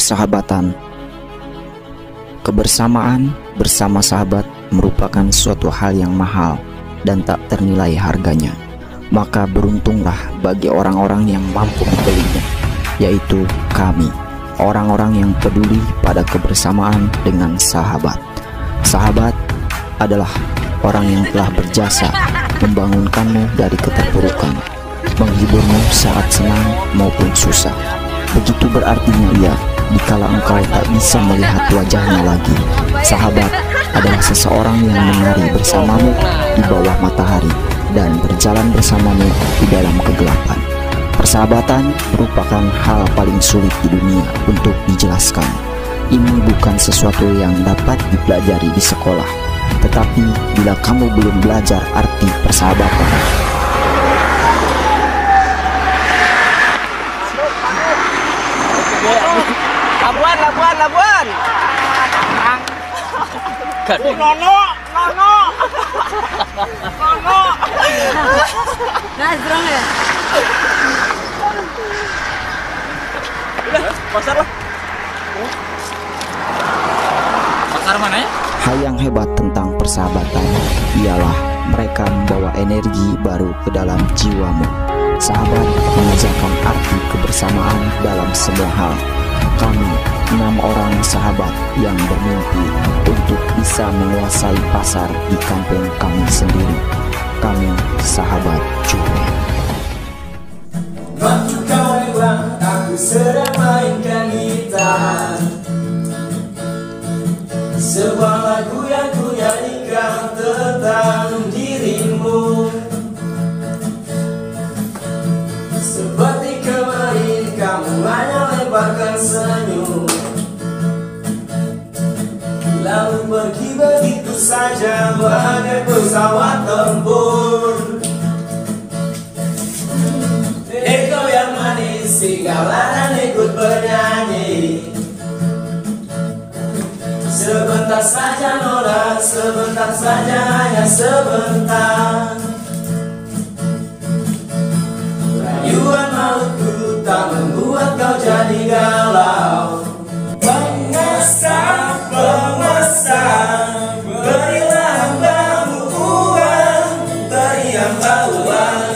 Persahabatan. Kebersamaan bersama sahabat merupakan suatu hal yang mahal dan tak ternilai harganya. Maka beruntunglah bagi orang-orang yang mampu membelinya, yaitu kami, orang-orang yang peduli pada kebersamaan dengan sahabat. Sahabat adalah orang yang telah berjasa membangunkanmu dari keterpurukan, menghiburmu saat senang maupun susah. Begitu berartinya ia dikala engkau tak bisa melihat wajahnya lagi. Sahabat adalah seseorang yang menari bersamamu di bawah matahari dan berjalan bersamamu di dalam kegelapan. Persahabatan merupakan hal paling sulit di dunia untuk dijelaskan. Ini bukan sesuatu yang dapat dipelajari di sekolah, tetapi bila kamu belum belajar arti persahabatan, Labuan. Nono. Nasrong ya? Udah, pasar lah. Pasar mana ya? hal yang hebat tentang persahabatan ialah mereka membawa energi baru ke dalam jiwamu. Sahabat mengajarkan arti kebersamaan dalam semua hal. Kami 6 orang sahabat yang bermimpi untuk bisa menguasai pasar di kampung kami sendiri. Kami sahabat Jume. Waktu kau lewat, aku sedang mainkan gitar. Sebuah lagu yang ku nyanyikan tentang dirimu. Seperti kemarin kamu hanya lemparkan senyum, lalu pergi begitu saja bagai pesawat tempur. Kau yang manis tinggallah dan ikut bernyanyi. Sebentar saja Nora, sebentar saja, hanya sebentar. Rayuan mautku tak membuat kau jadi galau. Penguasa, berilah hambamu uang, beri hamba uang,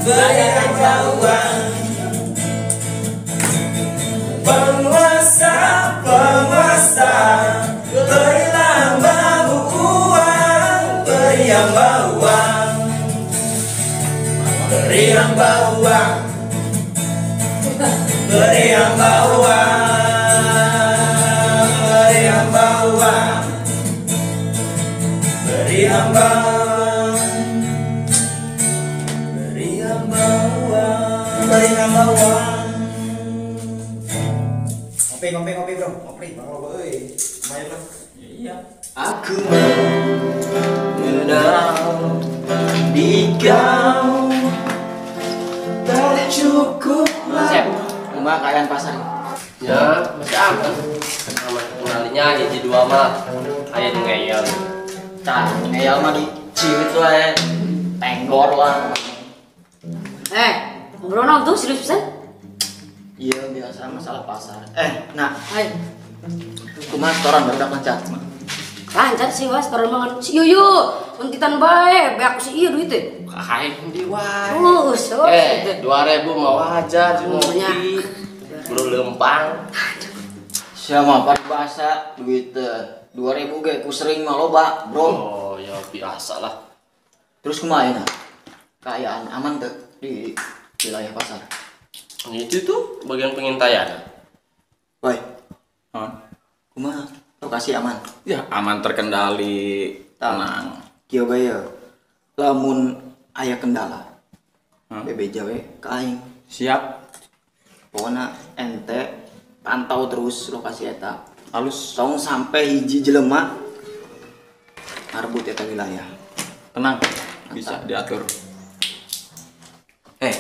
beri hamba uang. Penguasa, berilah hambamu uang, beri hamba uang, beri hamba uang, beri hamba uang, beri hamba uang, beri hamba, beri hamba uang, beri hamba uang. Ngopi bro, ngopi lumayan bro. Iya. Aku mengenal di kau tak cukup lah. Rumah kalian pasar ya, masih aman. Sama kenalinya jadi dua mah ayah ngeyel. Tah, ngeyel mah di ciwit lah, tenggor lah. Ngobrol tuh serius pisan? Iya, biasa masalah pasar. Nah, Hai. kumaha setoran baru lancar. Lancar sih was, karena mangan si Yuyu, untitan bae, be aku si iya duit teh. Kain di wae. 2.000 mau aja cuma ngopi. Belum lempang. Siapa paribasa duit 2.000 ge ku sering mah loba, Bro. Oh, ya biasa lah. Terus kumaha ya? Kaayaan aman teu di wilayah pasar? Itu tuh bagian pengintaian. Woi. Kumaha? Lokasi aman? Ya aman, terkendali, tenang. Kieu bae ya. Lamun aya kendala, bebeja we ka aing. Siap. Pokona ente pantau terus lokasi eta. Halus. Tong sampai hiji jelema ngarbut eta wilayah. Tenang. Bisa diatur.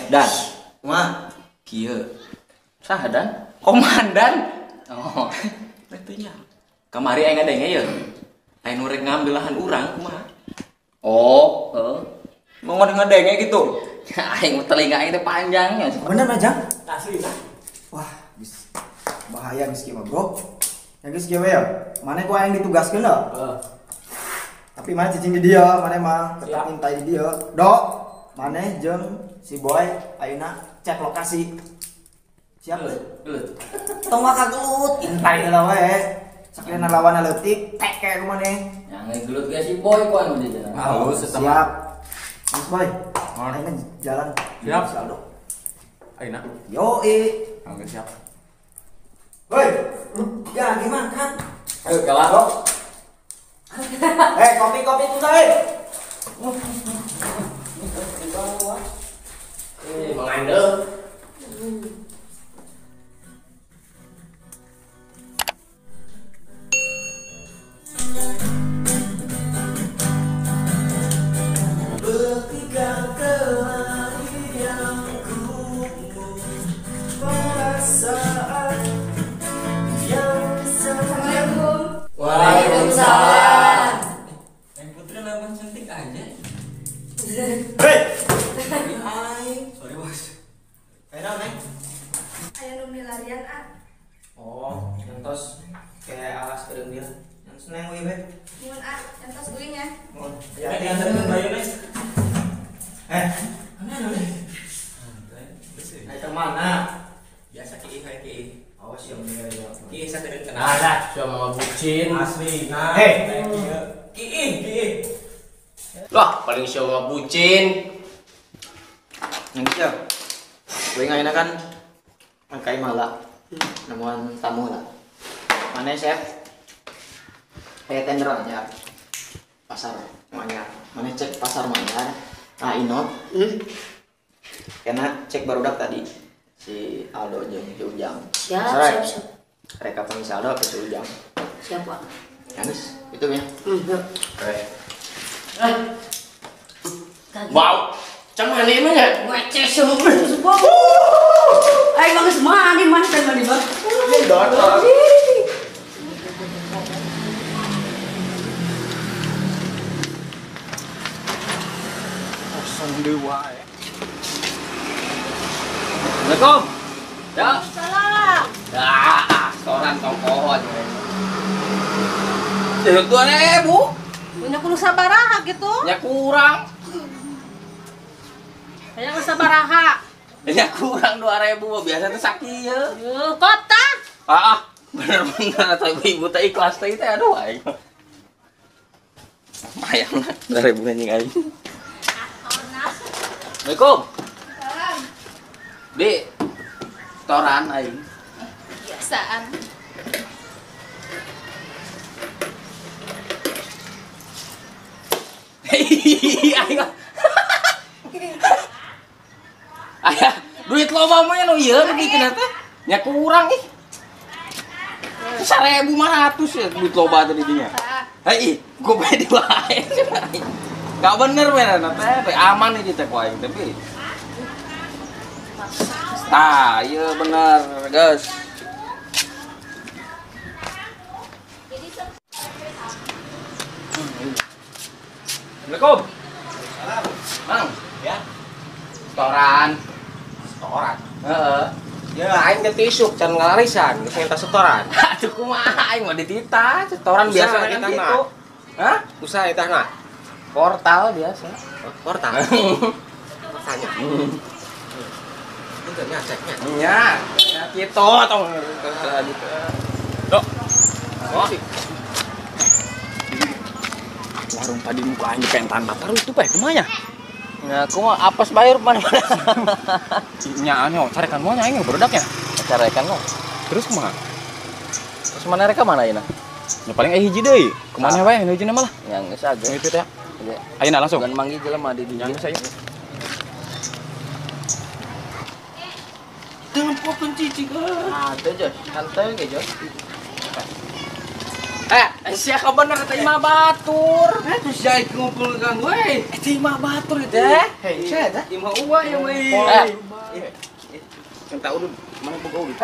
Dan kumaha? Kieu Saha dan? Komandan. oh Betunya. Kamari aing ngadenge ya. Aing nu rek ngambil lahan urang kumaha? oh Mau ngadenge gitu. aing telinga aing teh panjangnya. Bener Majang? Asli lah. Wah, bisa. bahaya geus kieu mah, Bro. Ya geus kieu ya. Mana gua yang ditugaskeun da? Tapi mana cicing di dia, mana mah tetap mintai di dia. Dok, mana jeung si Boy ayeuna cek lokasi. Siap Gelut. tong mah kagelut, intai heula we. Sakalian lawan leutik, tek kayak kumaha. Yang gelut ge si Boy ku anu dia. Siap. Mas Boy, ayeuna jalan. Siap. Saldo. Ayeuna. Yoi. Oke, siap. Boy, ya gimana kan? Ayo kawan. Kopi tuh deh. Mengandel. Ketika kelahi yang ku perasaan yang Assalamualaikum. Waalaikumsalam. Yang putri namanya cantik aja. Hei. Hai. Sorry bos. Ayo neng. Aya nu milarian Oh, yang tos kayak alas kering dia. Yang seneng we be. Mun entos uing ya. Mun. Ya diantarin bayu neng. Ayo mana? Biasa ki hai ki. Awas yang dia ya. Ki sadeureun kenal. Alah, cuma bucin. Asli. Nah. Ki. Lah, paling siapa bucin. Yang kieu. Gue ngaina kan angkai malah. Namuan tamu lah. Mana chef? Kayak tender aja. Pasar Manyar. Mana cek pasar Manyar? Nah, Inot. Karena cek barudak tadi si Aldo jeung si Ujang. Siap. Mereka panggil si Aldo ke si Ujang. Siapa? Yanis, itu ya. Wow, cuman ini mah ya. Ngeceh semua. Ayo bagus mandi bang. Assalamualaikum. Ya. Salam. Setoran tong pohon. 2.000. Punya kudu sabaraha gitu. Ya kurang. Kayak kudu sabaraha. Ya kurang 2.000 biasa tuh sakieu. Kota. Bener-bener atau ibu teh ikhlas teh teh aduh aing. Lumayan lah 2.000 anjing aing. Assalamualaikum. Salam. Di setoran aing. Biasaan. Ayo. Aya, duit loba mah nu ieu bikin teh. Nya kurang ih. 1.500 ya duit loba tadi dinya. Hei, gua beli wae. Gak bener bener teh, aman nih teh ku aing tapi. Tah, ieu bener, guys. Assalamualaikum. Salam. Mang, ya. Setoran. Heeh. Ya aing teh tisuk can ngalarisan, geus minta setoran. Aduh kumaha aing mah dititah, setoran biasa kan Usaha gitu. Hah? Usaha eta na. Portal biasa. Portal. Tanya. Itu nya ceknya. Nya, ya gitu tong. Dok. Oh. Warung padi muka anjing pengen tanpa terus tuh pak kumanya. Ya aku mah apes bayar mana. Nya anu carekan mau nya aing berodaknya. Carekan lo. Terus kumaha? Terus mana mereka mana ayeuna? Ya paling hiji deui. Kumaha wae nu hijina malah. Yang geus age. Itu teh. Ayeuna langsung. Bukan manggil jelema di dinya. Yang saya. Dengan popon cicik. Ada Jos, santai ge Jos. Siapa bener teh mah batur. Terus jai ngumpul kang we. Teh mah batur itu teh. Hei, saya dah. Imah uwa ya we. Minta udun mana boga udun.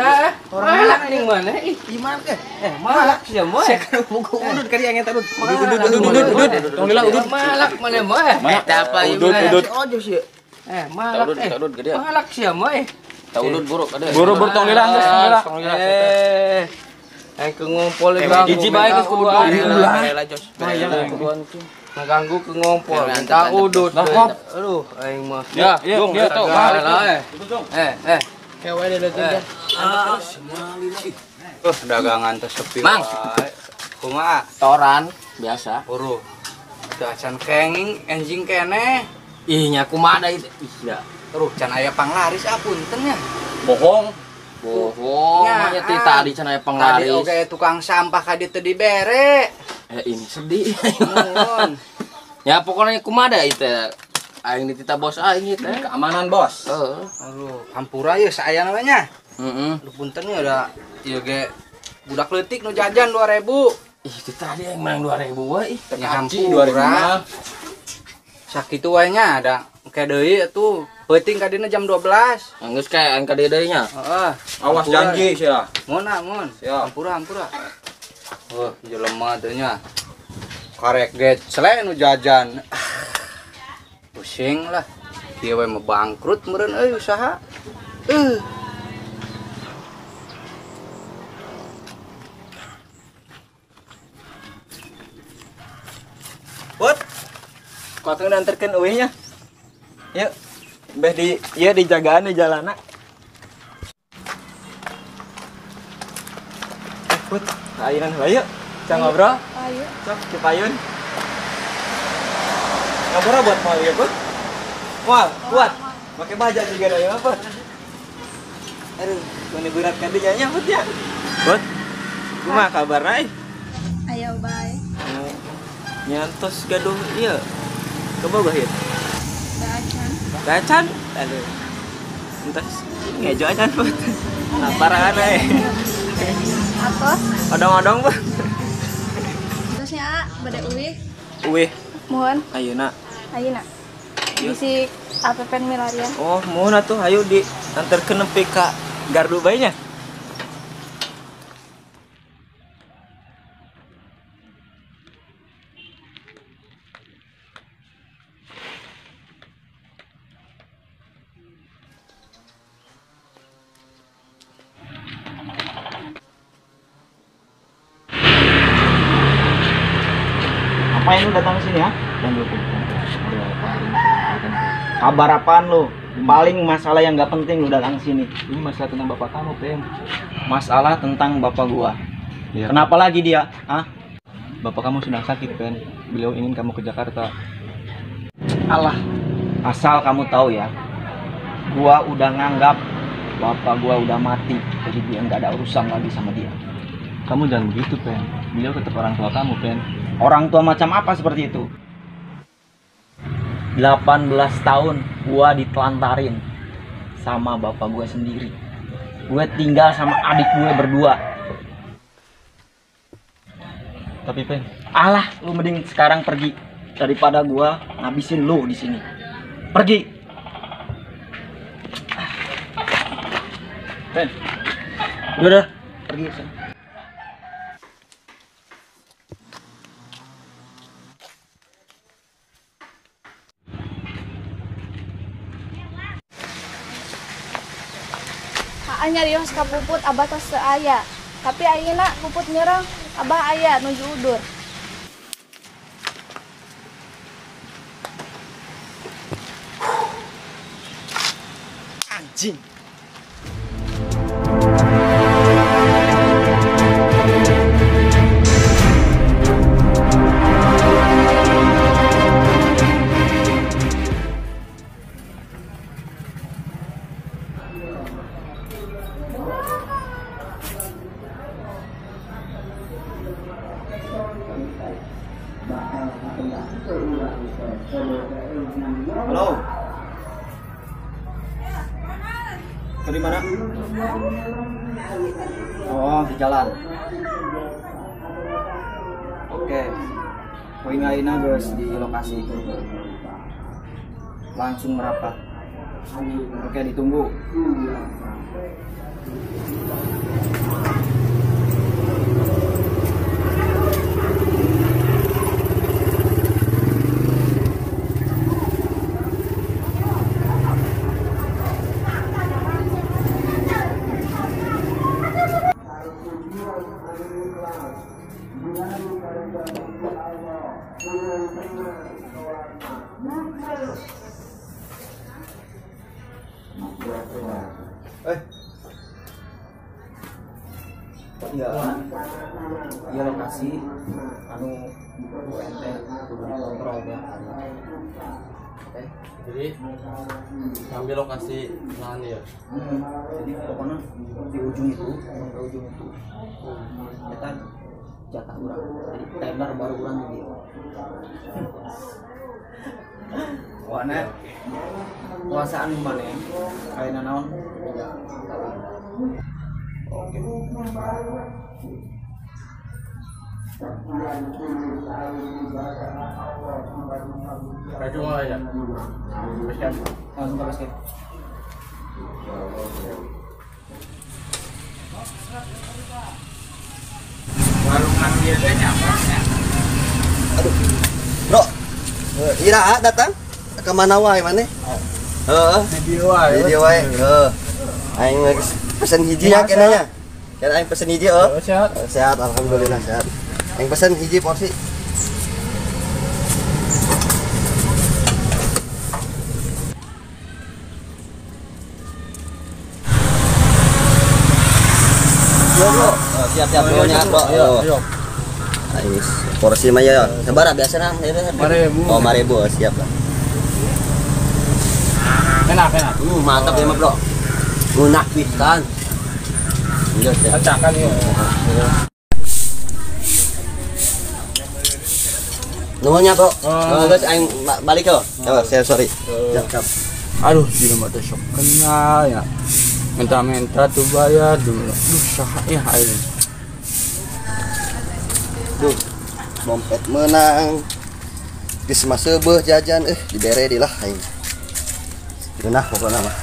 Malak ning mana? Ih, Iman teh. malak sia moe. Saya buku udun kali yang eta udun. Udud. Tong lila udun. Malak mana moe? Mana? Eta apa ieu? Udud. Ojo sih. Malak Udun, gede. Malak sia moe. Tak udut buruk ada. Buru-buru tong lilang geus. Ke ngumpul ganggu. Hiji bae geus kudu Lah Jos. Ngaganggu ke ngumpul. Minta udut. Aduh, aing mah. Ya, Jung, ya tuh, lah. Kewe deh leutik. Dagangan teh sepi. Mang. Kumaha? Toran biasa. Uruh. Teu acan kenging enjing keneh. Ih nya kumaha da itu. Ih ya. Terus can aya panglaris apunten nya. Bohong. Bohong. Nya, Nya ti tadi cenah Tadi penglaris. oge tukang sampah ka dieu teu dibere. Ini sedih. Nuhun. Ya pokoknya kumaha da itu. Aing ditita bos aing teh. Keamanan bos. Heeh. Aduh, hampura ye saya namanya. Heeh. Lu punten ya ada ieu ge budak leutik nu jajan 2000. Ih, itu tadi yang menang 2000 wae. Ya Hampir hampura. Sakitu wae nya ada ke deui atuh. Peuting ka dina jam 12. Geus kae angka deui nya. Heeh. Awas janji sia. Mun. Siap. Hampura. Oh, jelema teh nya. Karek get sele nu jajan. Pusing lah. Dia we mah bangkrut meureun euy usaha. Bot. Kau teu nganterkeun eueuh nya. Yuk. Beh di ieu dijagaan di jalana. Bot, ayeuna heula yuk. Kita ngobrol. Ayo. Sok Cipayun. Ngobrol buat mau ya, Bot. Wah, kuat. Pakai bajak juga ada ya, Bot. Aduh, ini berat kan dia nya, Bot ya. Bot. Kumaha kabarna? Ayo bae. Nyantos gaduh ieu. Kebogoh ieu. Baacan. Bacan. Aduh. Entas ngejo acan, Bot. Laparan we. Apa? Odong-odong, Bot. Terusnya bade uih. Uih, Mohon. ayeuna. Ayeuna. Bisi APPN milarian. Oh, mohon atuh ayo di anterkeun nepi ka gardu bae nya. Ngapain lu datang ke sini ya? Kabar apaan lu? Paling masalah yang nggak penting lu datang sini. Ini masalah tentang bapak kamu, Pen. Masalah tentang bapak gua. Iya. Kenapa lagi dia? Hah? Bapak kamu sedang sakit, Pen. Beliau ingin kamu ke Jakarta. Allah. Asal kamu tahu ya. Gua udah nganggap bapak gua udah mati. Jadi dia nggak ada urusan lagi sama dia. Kamu jangan begitu, Pen. Beliau tetap orang tua kamu, Pen. Orang tua macam apa seperti itu? 18 tahun gua ditelantarin sama bapak gua sendiri. Gue tinggal sama adik gue berdua. Tapi, Pen, Alah, lu mending sekarang pergi daripada gua ngabisin lu di sini. Pergi. Pen, Udah, pergi. Nyarios ka puput abah tos teu aya. Tapi ayeuna puput nyerang abah aya nuju udur. Anjing. Halo. Dari mana? Oh, di jalan. Oke. Poin ayeuna geus di lokasi. Langsung merapat. Oke, ditunggu. iya lokasi anu UNT kudu dikontrol ya. Oke. Jadi ngambil lokasi lahan ya. Jadi pokoknya di ujung itu, ke ujung itu. Kita jatah urang. Jadi tender baru urang di dia. Wana kuasaan mana? Kayak naon? Oke. Kayak cuma ya. Basket. Langsung ke basket. Warung dia teh nyapa. Aduh. Bro. Ira datang ke mana wae maneh? Heeh. Video wae. Video wae. Heeh. Aing pesen hiji ya kenanya. Kan aing pesen hiji Sehat. Sehat alhamdulillah sehat. Aing pesen hiji porsi. Yo bro, siap-siap bro nya bro. Yo. Ais, porsi mah ya. Sabaraha biasana? 5.000. Oh, 5.000 siap lah. Enak. Mantap ya mah bro. Lunak pisan. Iya, Acakan ya. Nuhunnya bro. Guys, aing balik yo. Ya, sorry. Siap. Aduh, di rumah tuh sok kenal ya. Minta tuh bayar dulu. Duh, saha ya aing. Duh. Dompet menang. Geus mah seubeuh jajan dibere di lah aing. Geunah pokona mah.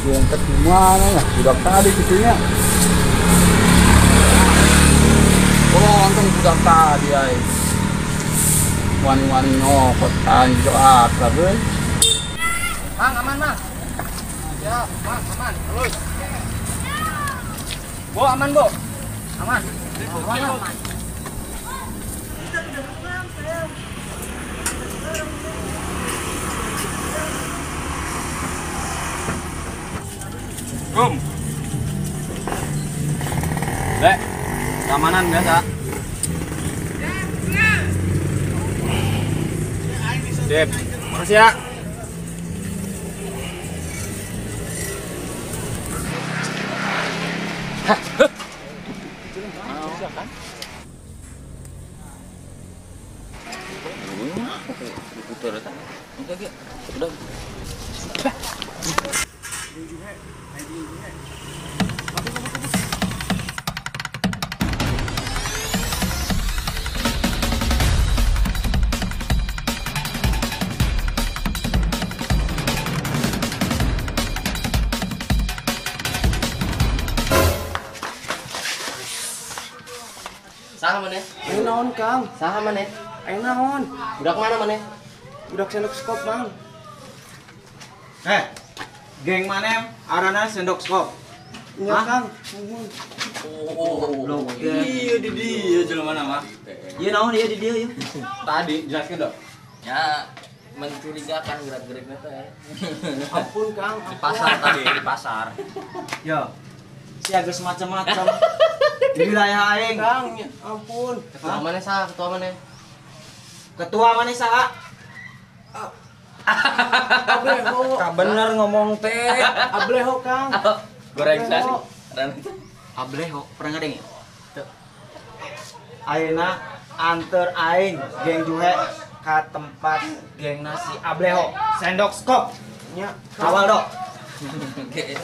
Diangkat gimana ya? Budak tadi gitunya. Oh, untung budak tadi ay. Wani-wani ngokot tanjo akrab euy. Mang, aman, Mang. Siap, Mang, aman. Terus. Bo, aman, Bo. Aman. Aman. Kum. Dek, keamanan biasa. Sip. Makasih ya. Udah. Saha maneh? Ayo naon Kang? Saha maneh? Ayo naon? Budak mana maneh? Budak sendok skop Mang. Geng mana arana sendok skop. Iya Kang. Goblok. Iya di dia jelema mah. Ieu naon ieu di dieu ieu? Tadi jelaskeun dong. Ya mencurigakan gerak-geriknya teh. Ampun Kang. Di pasar tadi, di pasar. Yo. Sia geus macam-macam. Di wilayah aing. Kang, ya ampun. Ketua mana sah? Ketua mana? Ketua mana saha? Ableho. Bener ngomong teh. Ableho Kang. Goreng tadi. Ableho, pernah ngadeng ya? Ayeuna anter aing geng Juhe ka tempat geng nasi Ableho, sendok skop. Nya, Awal dok.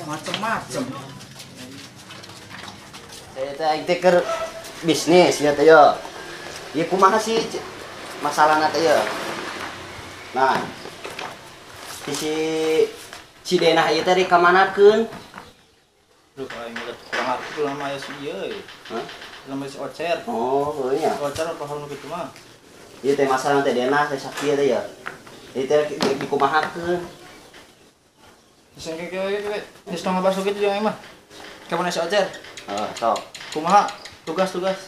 Macem-macem. Saya teh keur bisnis ya teh yo. Ieu kumaha sih masalahna teh yo. Nah. Si Cidenah ieu teh dikamanakeun? Duh, aing lihat kurang aku lama ya si ieu. Hah? Lama si Ocer. Oh, heuh nya. Ocer apa hal kitu mah? Ieu teh masalah teh Denah teh sakieu teh ya. Ieu teh dikumahakeun. Sing kieu geus tong ngabas kitu jeung mah. Kapan si Ocer? Sok. Kumaha tugas-tugas?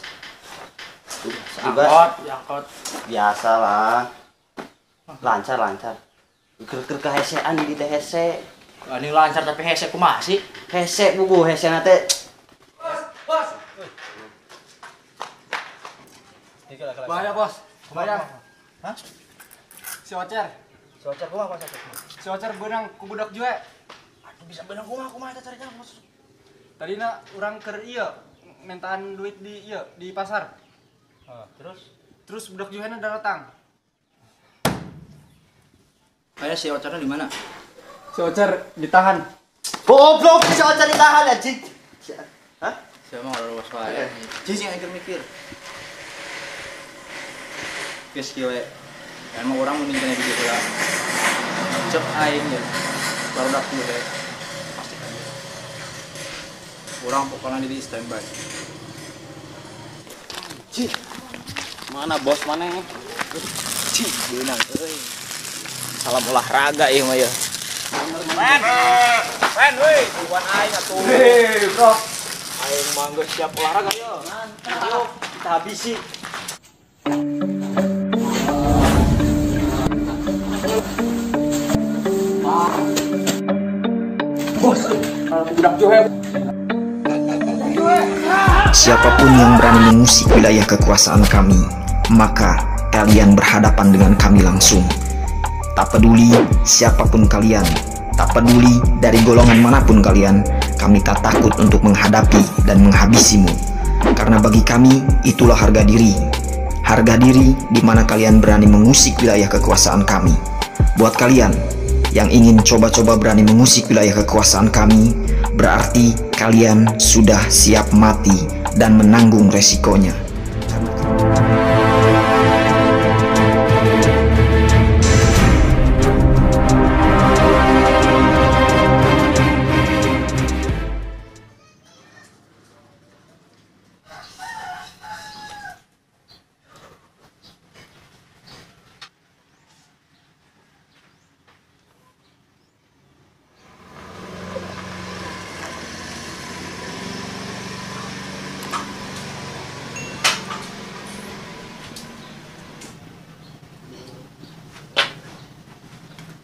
Tugas Angkot. biasa lah. Lancar. Ker kehesean di teh hese. Ini lancar tapi hese kumaha sih? Hese buku hese nate. Bahaya bos. Bahaya. Hah? Si Ocer. Si Ocer kumaha Pak? Si Ocer benang ku budak juga. Aduh bisa benang kumaha eta caranya Bos. Tadina urang keur ieu mintaan duit di ieu di pasar. Terus budak Juhana datang. Kayak si Ocernya di mana? Si Ocer ditahan. Goblok si Ocer ditahan anjing. Hah? Saya mau lulus wae. Cicing aing mikir. Geus kieu we. Emang orang mending kena di heula. Cep aing ya. Baru dak kieu we. Pasti kan. Urang pokoknya di standby. Ci. Mana bos mana? Ci, beunang euy. Salam olahraga ieu mah ya. Pen, woi, bukan aing atuh. Hei, bro. Aing mah geus siap olahraga yo. Mantap. Kita habisi. Bos, budak Juhe. Siapapun yang berani mengusik wilayah kekuasaan kami, maka kalian berhadapan dengan kami langsung. Tak peduli siapapun kalian, tak peduli dari golongan manapun kalian, kami tak takut untuk menghadapi dan menghabisimu. Karena bagi kami, itulah harga diri. Harga diri di mana kalian berani mengusik wilayah kekuasaan kami. Buat kalian yang ingin coba-coba berani mengusik wilayah kekuasaan kami, berarti kalian sudah siap mati dan menanggung resikonya.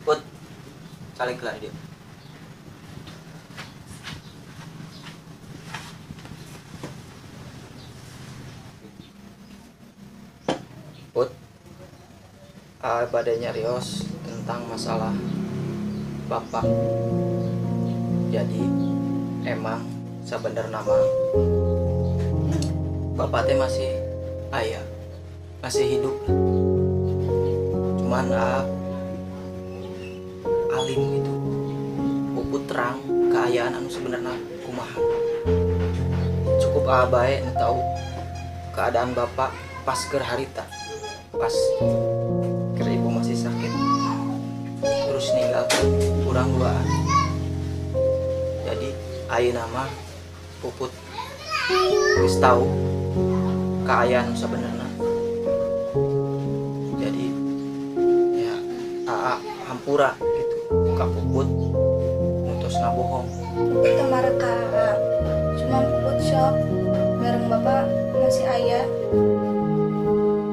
Put. Saling kelar dia. Put. Badai nyarios tentang masalah Bapak. Jadi emang sebenarnya nama Bapak teh masih ayah, masih hidup. Cuman alim gitu puput terang keayaan anu sebenarnya kumaha. Cukup bae tahu keadaan Bapak pas keur harita, pas keur ibu masih sakit, terus ninggalkan kurang duaan. Jadi ayeuna mah puput geus tahu keayaan sebenarnya. Jadi ya hampura gitu ka puput mutosna bohong. Itu mareka, cuman puput shock bareng bapak masih ayah.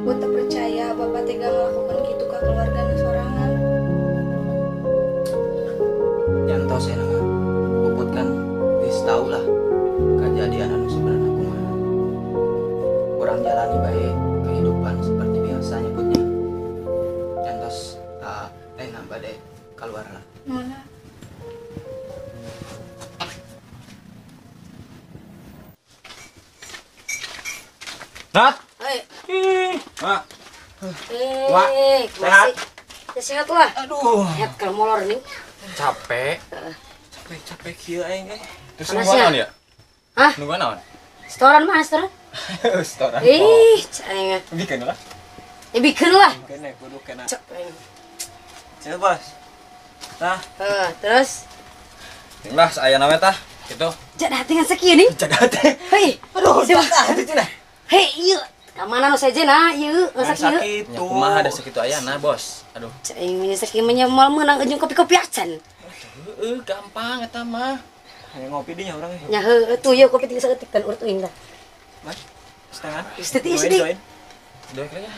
Buat tak percaya bapak tega melakukan gitu ke keluarganya sorangan. Yang tahu saya nama puput kan geus tahu lah kejadian anu sebenarnya kumaha. Kurang jalani bae kehidupan seperti biasa nyebutnya. Yang tos nambah deh keluar lah. Mana? Nat. Hei. Wah. Wah, sehat? Ya sehat lah. Aduh. Sehat kalau molor nih. Capek. Capek kieu aing Terus Panas nungguan ya? naon ya? Hah? Nungguan naon? Setoran mana setoran? Setoran. Ih, cahaya. Bikin lah. Ya bikin lah. Kene kudu kena. Cok. Cek bos. Nah, Terus tinggal saya nama tah gitu. jadah dengan sekian nih. Jaga teh. Hei. Aduh, siapa? itu cenah. Hei, iya. Kamana nu saja nah, iya, nggak sakit. Sakit tuh. Kumaha ada sakitu ayana, bos. Aduh. Cing sakit menyemal menang ujung kopi-kopi acan. Gampang eta mah. Hanya ngopi dinya urang Nya heuh tuh ya kopi tinggal saeutik kan urut teuing dah. Mas, setengah. Istiti sedih. Doain aja.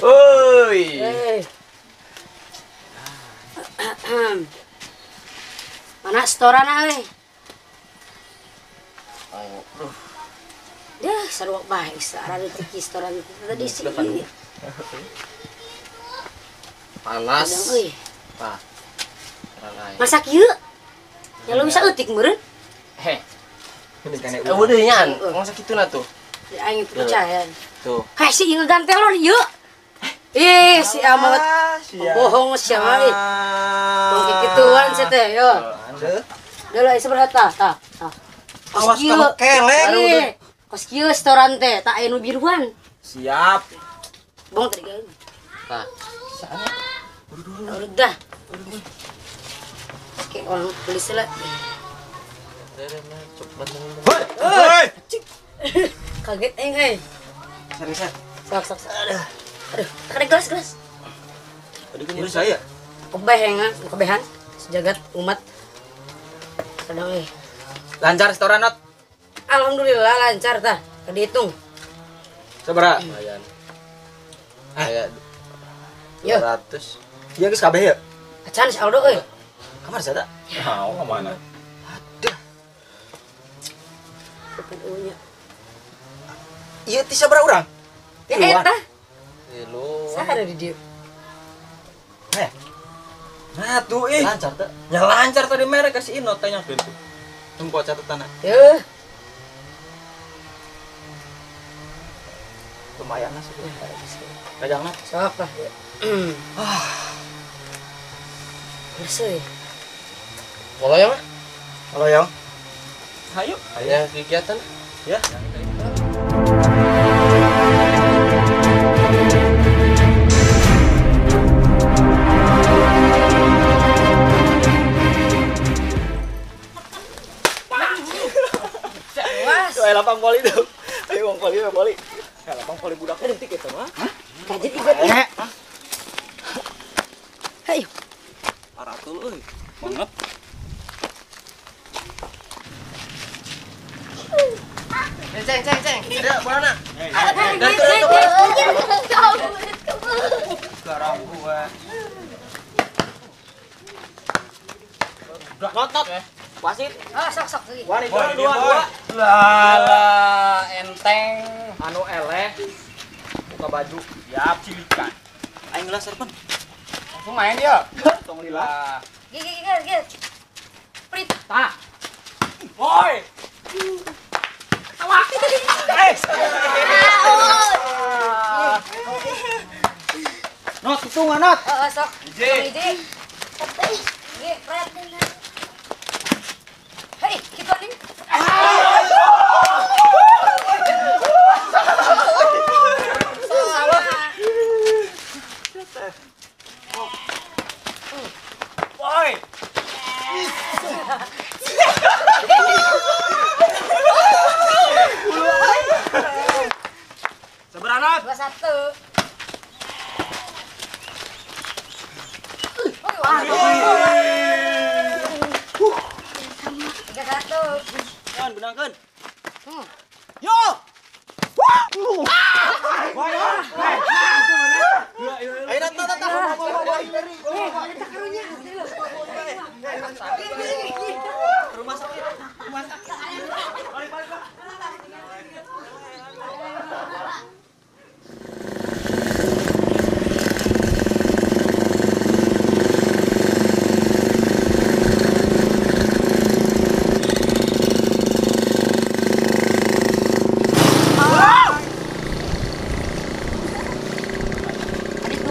Woi. Mana setoran ale? Ya, seru baik. Sarang tiki setoran itu tadi sih. Panas. Euy. Pak. Ralai. Masak ieu. Ya lu bisa eutik meureun. Heh. Udah nyan, masa gitu na tuh. Ya aing percaya. Tuh. Heh si ieu gantelon ieu. Si amat bohong siapa euy. Tong kikituan sia teh yo. Deuleuh seberapa tah. Awas kamu keleng. Kos kieu setoran teh tak aya nu biruan. Siap. Bong tadi gawe. Tah. Udah. Oke, orang beli sila. Hei. Kaget aing. Seriusan. Sok. Aduh, ada gelas. Tadi kan saya. Kebehan sejagat umat. Kadang Lancar setoran not. alhamdulillah lancar tah. Keditung. Sabaraha? Lumayan. Aya Yo. 200. Iya geus kabeh ya? Acan si Aldo euy. Kamar sada? Mau kemana? Depan eunya. Iya ti sabaraha urang? Ya eta. Tilu. Saha ada di dieu? Nah tuh Lancar teh. Ya lancar tadi merek kasih inot tanya pintu. Tunggu catatan. Yeuh. Lumayan lah sih. Pegang na. Sok lah. Bersih. Kalau yang? Kalau yang? Ayo. Ayo kegiatan. Ya. Ayo lapang poli dong. Ayo lapang poli. Ya lapang poli budak kentik itu mah. Kajet igat ya. Hayu. Aratul euy. Banget. Ceng. Ada mana? Garang gua. Not. Wasit. Sok lagi. Wanita dua. Lala enteng. Anu eleh. Buka baju. Siap cilikan. Aing gelas serpen. Langsung main dia. Tong lila. Gigit. Prit. Tah. Woi. Not hitungan not. Sok. Hiji. Pret. Hei, kita nih. Woi. Seberapa? 21. Kan benangkeun. Yo. Ayo dat. Rumah sakit.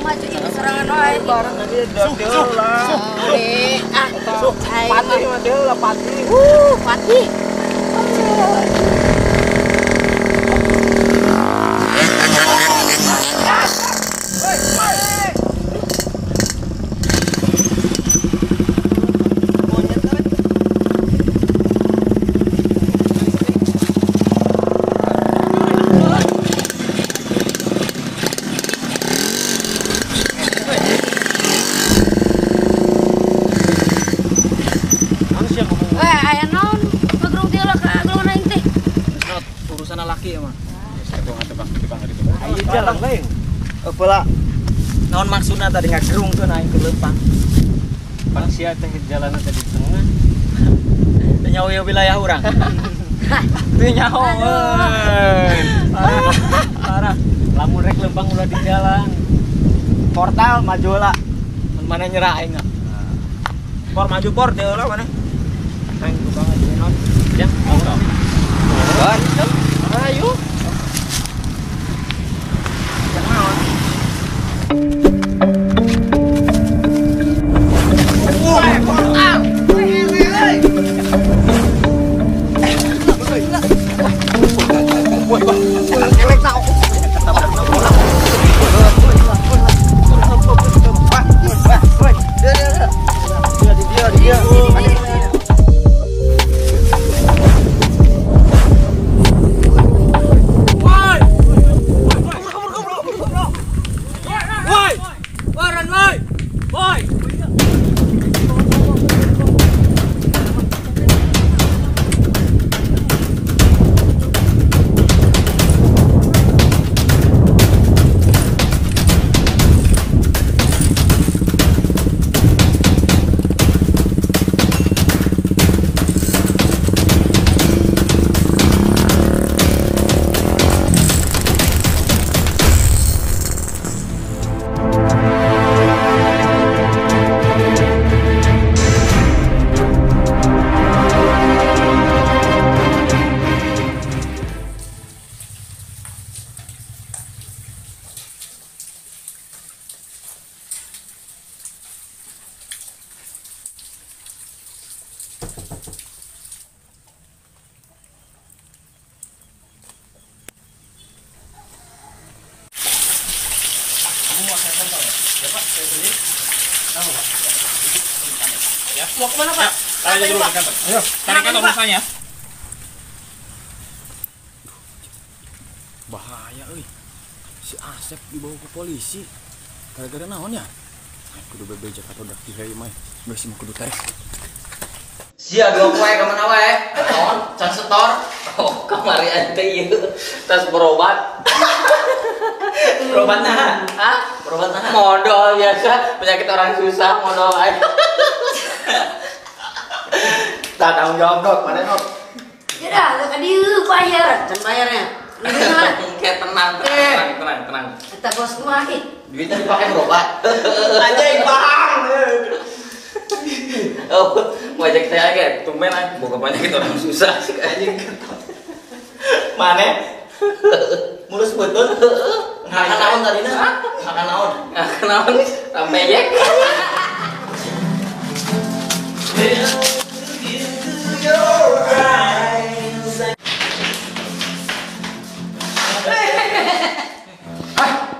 Majuin serangan wae. Barang nanti deul lah. Pati mah deul lah pati. Pati. Aya naon? Magrong dia lah ka golongan aing teh. Urusan laki ya mah. Jarang lain. Pula Naon maksudna tadi ngagerung tuh naik ke lempang. Bang sia teh jalan tadi di tengah. Nyawa wilayah orang. Tuh nyawa. Parah. Lamun rek lempang ulah di jalan. Portal maju lah. Mana nyerah aing. Por maju por teh lah mana. Aing tukang aja non. Ya, mau. Ayo. Mau kemana Pak? Ayo dulu di kantor. Ayo, cari kantor urusannya. Bahaya euy. Si Asep dibawa ke polisi. Gara-gara naon ya? Kudu bebejak atau dak diheu mah. Geus mah kudu tarik. Sia dua poe ka mana wae? Naon? Can setor. Oh, kamari ente ieu. Tas berobat. Berobat naha? Hah? Berobat naha? Modal biasa, penyakit orang susah modal aja. Tak tanggung jawab dok, mana dok? Ya dah, lu kan dieu bayar, can bayarnya. Kayak tenang. Kita bos kumaha ih. Duitnya dipakai berobat. Anjing bang. Oh, wajah saya aja, tumben aja. Bukan penyakit orang susah sih anjing. Mana? Mulus betul. Makan naon tadi na? Makan naon? Makan naon? Rampeyek.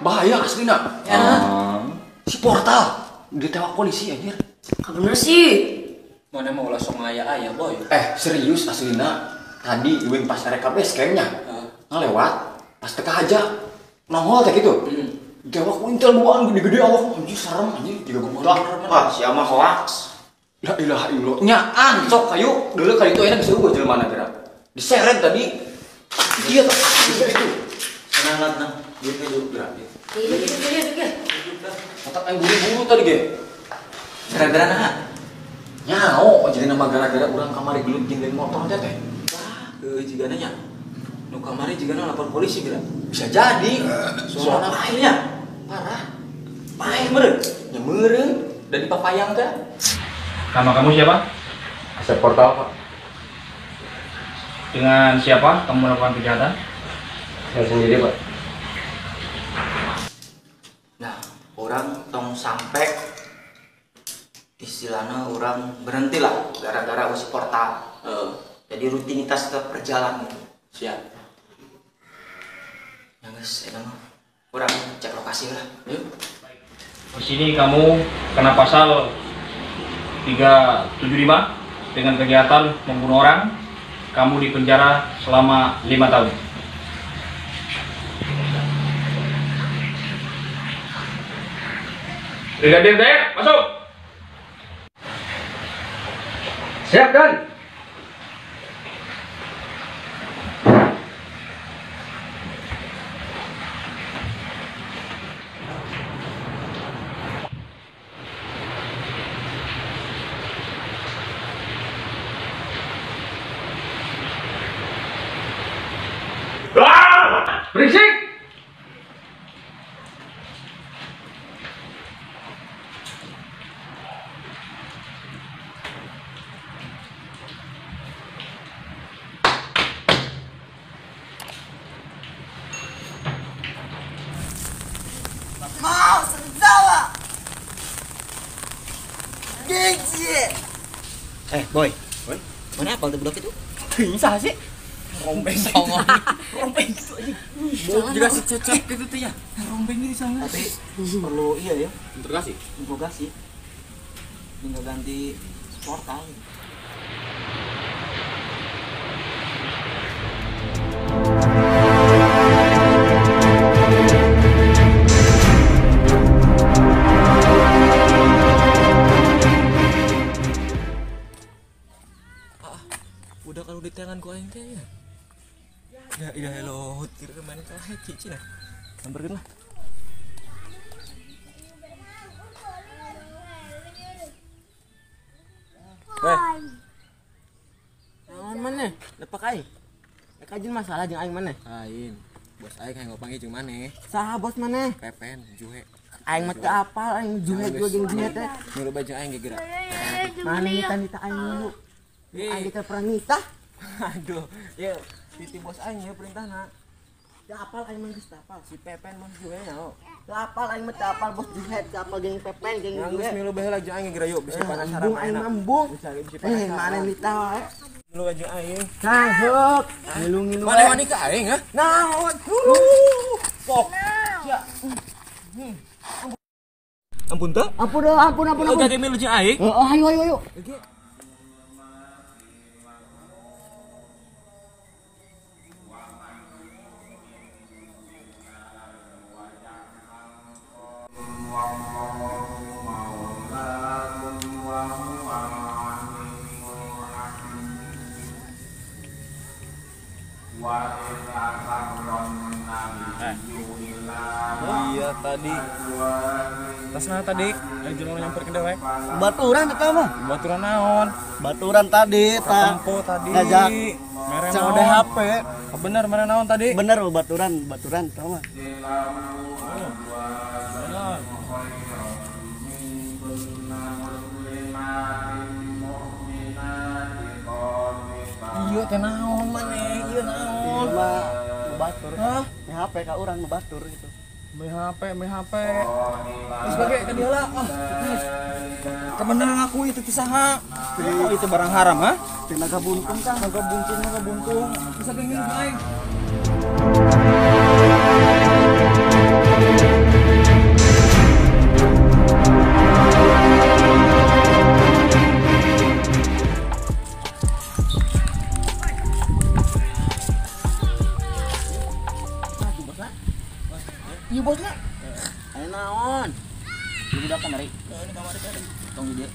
Bahaya aslina. Si Portal ditewak polisi anjir. Bener sih. Mana mau langsung aya boy. Serius aslina. Tadi ieu pas RK base campnya. Ngalewat pas teka aja. Nongol teh gitu. Ditewak ku intel bawaan gede-gede awak anjir serem anjir 3 bulan. Wah, si ama hoax. La ilaha illallah. Nyaan sok kayu deuleu kali itu enak bisa eueuh jelema na gerak. Diseret tadi. Iya tah. Itu. Senang. Duit dulu gerak. Iya. Otak aing buru-buru tadi ge. Gara-gara naha? Nyao jadi nama gara-gara urang kamari gelut jeung motor teh teh. Wah, jigana nya. Nu kamari jigana lapor polisi geura. Bisa jadi. Soalna paehnya. Parah. Paeh meureun. Nya meureun dan dipapayang teh. Nama kamu siapa? Asep Portal, Pak. Dengan siapa kamu melakukan kejahatan? Saya sendiri, Pak. Nah, orang tong sampai istilahnya orang berhenti lah gara-gara usi Portal. Jadi rutinitas tetap berjalan gitu. Siap. Ya guys, emang orang cek lokasi lah. Yuk. Di sini kamu kena pasal 375 dengan kegiatan membunuh orang. Kamu dipenjara selama 5 tahun. Brigadir Dek, masuk. Siap, Dan. Boy. Mana apal tuh blok itu? Bisa sih. Rompeng Songong. rompeng gitu aja. Juga sececep gitu tuh ya. Rompeng ini sama. Tapi perlu iya ya, Interogasi. interogasi. Tinggal ganti portal. Udah kalau di tangan ku aing teh ya. Ya idah hello, kira kemana teh cici nah. Samperin lah. Naon maneh? Lepak aing. Kajin masalah jeung aing maneh. Aing, bos aing hayang ngopangi jeung maneh. Saha bos maneh? Pepen, Juhe. Aing mah teu apal, aing juhe juga jeung juhe teh. Nyuruh baju aing geura. Maneh nita aing dulu. Aing teh pernah nitah. Aduh, ya titi bos aing ya perintahna. Teu apal aing mah geus teu apal. Si Pepen mah juhe nya. Teu apal aing mah teu apal bos juhe, teu apal jeung Pepen jeung Yang geus juhe. milu baheula jeung aing geura yuk, bisa penasaran. Embung aing mah embung. Bisa penasaran. Maneh nitah wae. Milu baju aing. Sahuk, ngilu-ngilu Mana mani ka aing ha? naon? Pok. Ampun teh? Ampun. Gak milu jeung aing. Ayo. Iya tadi. Tasna tadi, yang jelema nyamperkeun dewek. Baturan eta mah. Baturan naon? Baturan tadi Tempo tadi. ngajak Mere COD naon? HP. Bener, mere naon tadi? Bener baturan tau mah. Iya teh naon maneh? Iya naon? Mah batur. Hah? HP ka urang batur gitu. MHP. Terus bage ka dia lah. Kebeneran aku itu saha? Oh, itu barang haram ha? Tenaga buntung Kang. Naga buntung. Bisa gengin aing. Iya bosna. Ayo naon? Lu udah kamari. Ini kamari tadi. Tong di dia.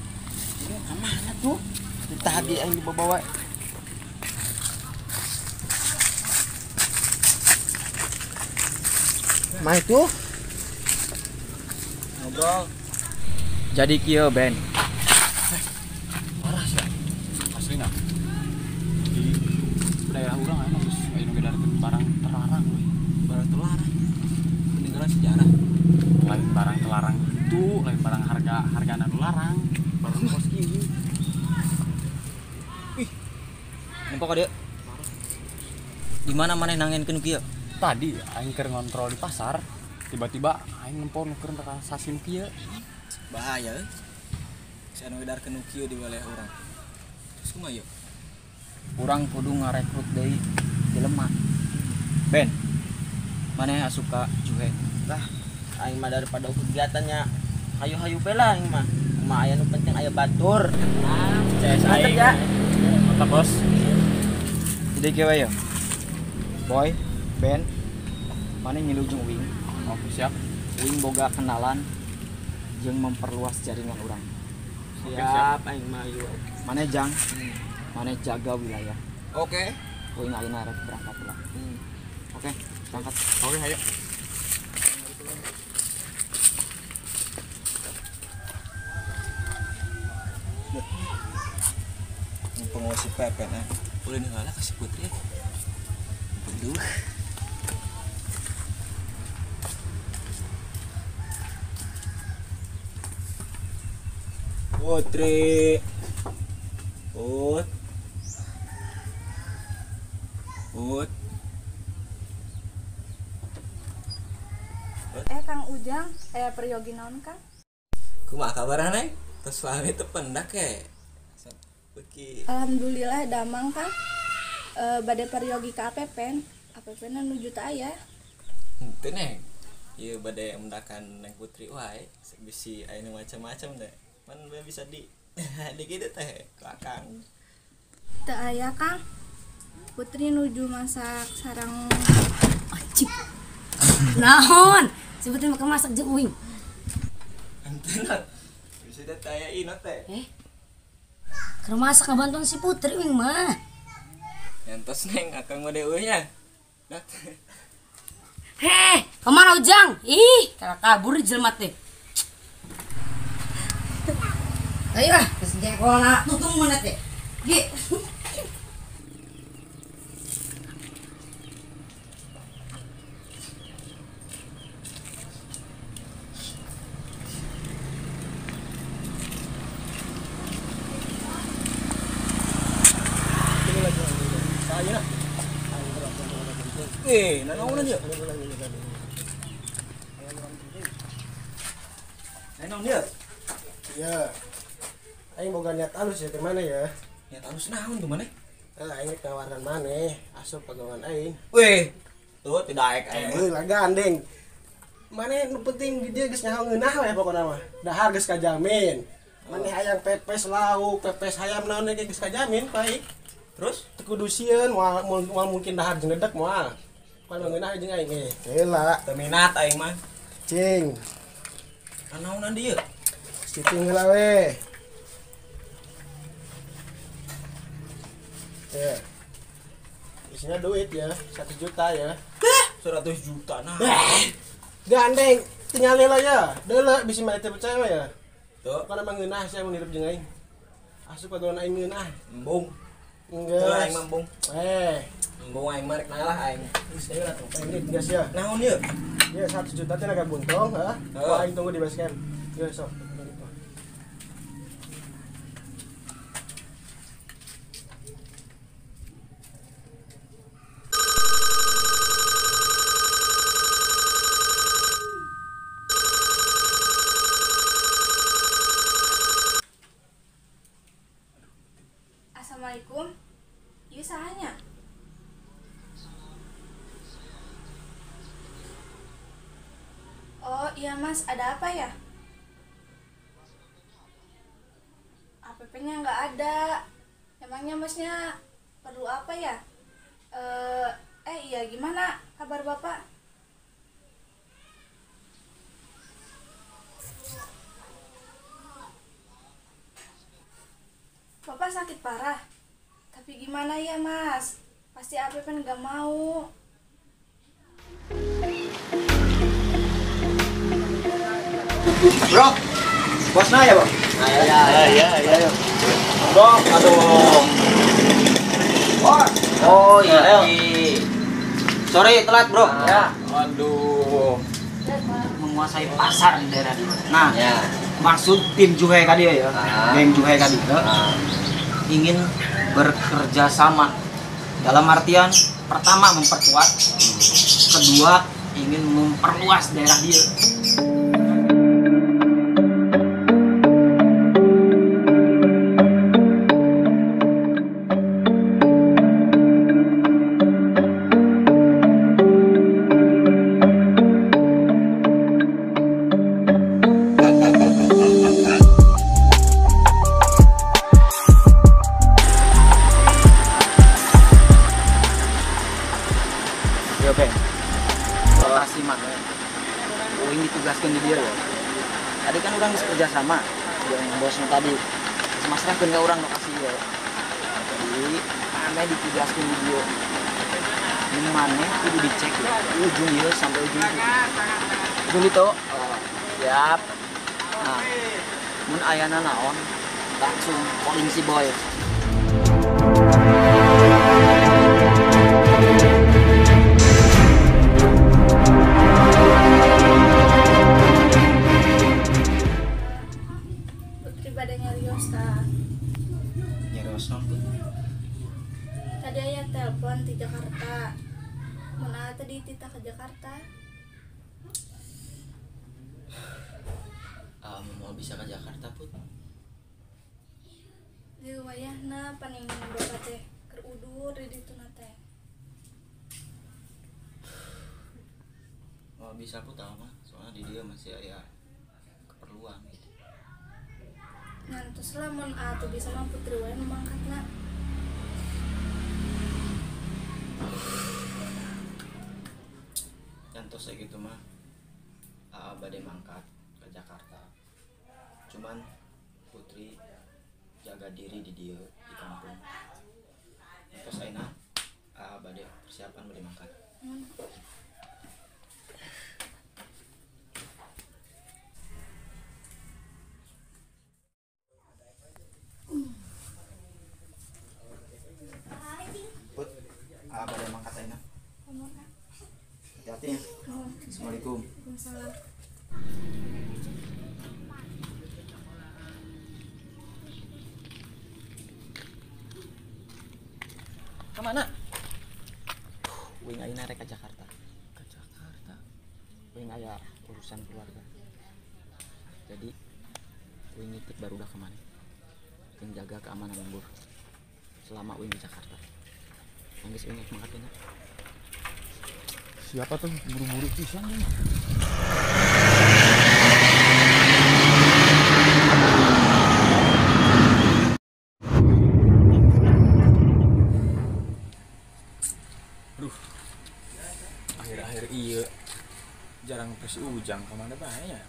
Ini kemana tuh? Tadi aing dibawa. Mah itu Ngobrol. jadi kieu Ben. Parah sih. Aslina. Di daerah urang emang geus aya nu ngedarkeun barang terlarang we. Barang terlarang. Peninggalan sejarah. Lain barang terlarang itu, lain barang harga anu larang. Barang kos kieu. Nempok dia. Di mana maneh nangenkeun kieu? Tadi aing keur ngontrol di pasar, tiba-tiba aing nempo nukeun transaksi nu kieu. Bahaya euy. Si anu ngedarkeun nu kieu di wilayah urang. Terus kumaha yeuh? Urang kudu ngarekrut deui jelema. Ben, maneh asuka juhe. Lah, aing mah daripada kegiatannya hayu-hayu bae lah aing mah. Kumaha aya nu penting aya batur. CS Mantep aing. ya. Mantap, Bos. Jadi kieu ya. Boy, Ben, maneh ngilu jeung Wing. Oke, siap. Wing boga kenalan jeung memperluas jaringan urang. Siap aing mah yuk. Maneh jang, maneh jaga wilayah. Oke. Wing ayeuna rek berangkat lah. Oke, berangkat. Oke, ayo. Penguasa Pepen boleh ninggalah kasih putri ya. Aduh. Putri. Put. Kang Ujang, peryogi naon Kang? Kumaha kabarna, Neng? Tos suami teu pendak ke? Alhamdulillah damang Kang. Bade peryogi ke APPN nuju ta aya. Henteu neng. Ieu bade mendakan Neng Putri wae, bisi aya nu macam-macam teh. Man bisa di kitu teh ka Akang. Teu aya Kang. Putri nuju masak sarang Acik. Naon? Sebutin makan masak jeung uing. Henteu na. Bisa teh aya ieu teh. Keur masak ngabantuan si Putri uing mah. Entos neng Akang mode eueuhnya. Heh, kemana Ujang? Ih, kalau kabur jelema teh. Ayo lah, geus jengkolna tutung mana teh. Gi. Nanaon dia? Nanaon dia? Ya. Aing boga niat alus ya ke mana ya? Niat alus naon tuh maneh? Aing tawaran maneh, asup pegangan aing. Weh, tuh tidak aing. Lah gandeng. Maneh nu penting di dia geus nyaho ngeunah we pokona mah. Dahar geus kajamin. Maneh hayang pepes lauk, pepes hayam naon ge geus kajamin baik. Terus teu kudu sieun moal mungkin dahar jeung dedek moal. Pan ngeunah jeung aing heula. Teu minat aing mah. Cing. Naonan dieu? Cicing heula we. Ya. Isinya duit ya, 1 juta ya. 100 juta nah. Gandeng, tinggal heula ya. Deuleu bisi mah teh percaya ya. Tuh, kana mangeunah sia mun hirup jeung aing. Asup pagawean aing ngeunah. Embung. Enggeus. Teu aing mambung. Embung aing mah rek ngalah aing. Geus heula tuh. Ini geus ya. Naon ieu? Ya 1 juta teh naga buntong, heeh. Aing tunggu di base camp. Ya sok. Assalamualaikum. Ieu sahanya? Oh iya Mas, ada apa ya? APP-nya nggak ada. Emangnya Masnya perlu apa ya? Iya gimana kabar Bapak? Bapak sakit parah. Tapi gimana ya Mas? Pasti APP nggak mau. Bro, bosnya ya bang? Iya. Bro, aduh. Oh iya. Sorry telat bro. Ya. Waduh. Menguasai pasar di daerah ini. Nah, maksud tim Juhe tadi ya, geng Juhe tadi ingin bekerja sama. Dalam artian pertama memperkuat, kedua ingin memperluas daerah dia. Oke, lokasi mana? Uing ditugaskan di dia ya. Tadi kan orang bekerja sama dengan bosnya tadi. Mas Rahkan ke orang lokasi ya. Jadi, ame ditugaskan di dia. Ini mana? Kudu dicek ya. Ujung ya sampai ujung itu. Ujung itu. Siap. Nah, mun ayana naon langsung calling si boy. Tadi aya telepon di Jakarta. Mana tadi tita ke Jakarta? Mau bisa ke Jakarta put? Ge wayahna paning bapak teh keur udur di ditu teh. Oh bisa aku tahu mah, soalnya di dia masih ada keperluan gitu. Ngantos lamun atuh bisa mah putri wae nu mangkatna. Contoh saya gitu mah, badai mangkat ke Jakarta. Cuman Putri jaga diri di dia di kampung. Terus Aina badai persiapan badai mangkat. Put, badai mangkat Aina. Hati-hati ya. Assalamualaikum. Waalaikumsalam. Kemana? Wing ayeuna rek ka Jakarta. Ke Jakarta. Wing aya urusan keluarga. Jadi wing nitip baru udah kemana? Wing jaga keamanan lembur selama wing di Jakarta. Anggis wing mangkatna. Siapa tuh buru-buru pisan nih? Aduh, akhir-akhir iya jarang pes ujang kemana bahaya.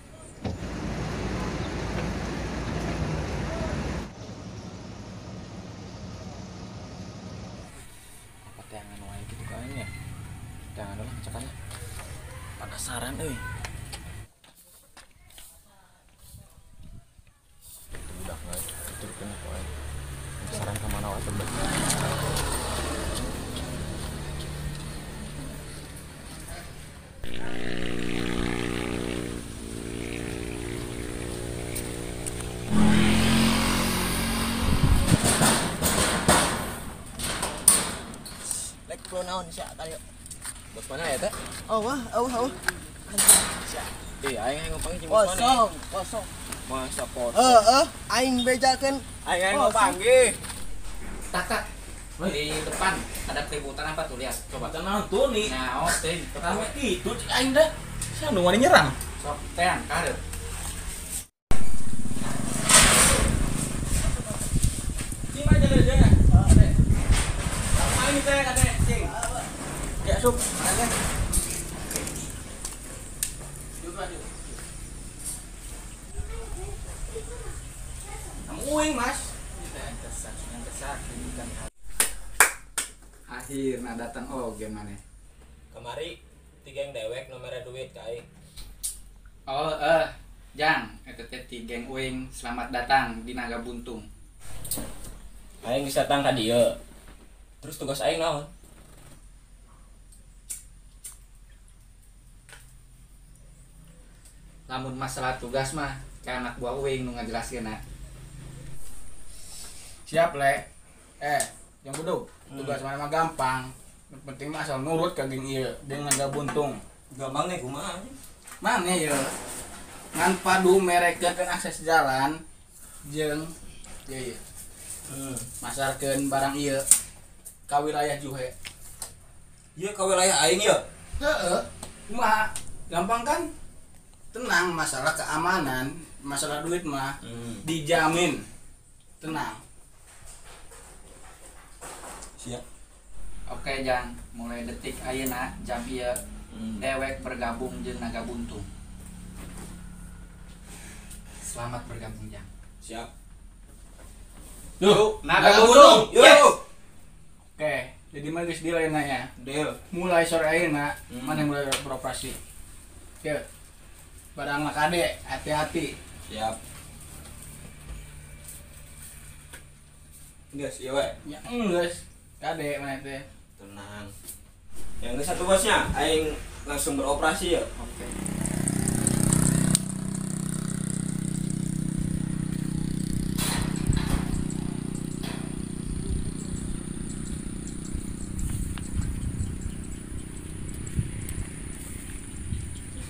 Apa teangan wae gitu kayaknya. Teangan lah cekannya. Penasaran euy. Udah guys, itu kena wae. Penasaran kemana wae tuh. Naon sia kali. Bos mana ya teh? Awah. Aing ngomongin jeung bos mana? Kosong. Masa kosong. Aing bejakeun. Aing panggil. Tak. Di depan ada keributan apa tuh, lihat. Coba. Tenang tuh nih. Nah, teh. Pertama itu aing dah. Siapa nu wani nyerang? Sok tean karep. Cing aja deh. Main teh katanya, cing. Ya, sup. Ada. Uing mas. Yang besar ini kan. Akhirnya datang gimana? Kemari tiga yang dewek nomornya duit ka aing. Oh, Jang, eta teh ti geng uing selamat datang di Naga Buntung. Aing geus datang ka dieu. Terus tugas aing naon? Lamun masalah tugas mah ke anak buah uing nu ngajelaskeun. Siap, Le. Yang budug. Tugas mana mah gampang. Yang penting mah asal nurut ka geng ieu, geng Naga Buntung. Gampang nih kumaha? Mana ya? Ngan padu merekeun akses jalan jeung ieu. Masarkeun barang ieu ka wilayah Juhe. Ieu ka wilayah aing ya. Heeh. Kumaha? Gampang kan? Tenang, masalah keamanan, masalah duit mah dijamin. Tenang. Siap. Oke, Jang, mulai detik ayeuna jam ieu dewek bergabung jeung Naga Buntung. Selamat bergabung, Jang. Siap. Yuk, Naga Buntung. Yuk. Oke, jadi mah geus deal ayeuna ya. Deal. Mulai sore ayeuna mana yang mulai beroperasi. Yuk. Barang mah kade, hati-hati. Siap. Gas, iya we. Ya geus. Kade mana teh. Tenang. Yang satu bosnya, aing langsung beroperasi ya. Oke.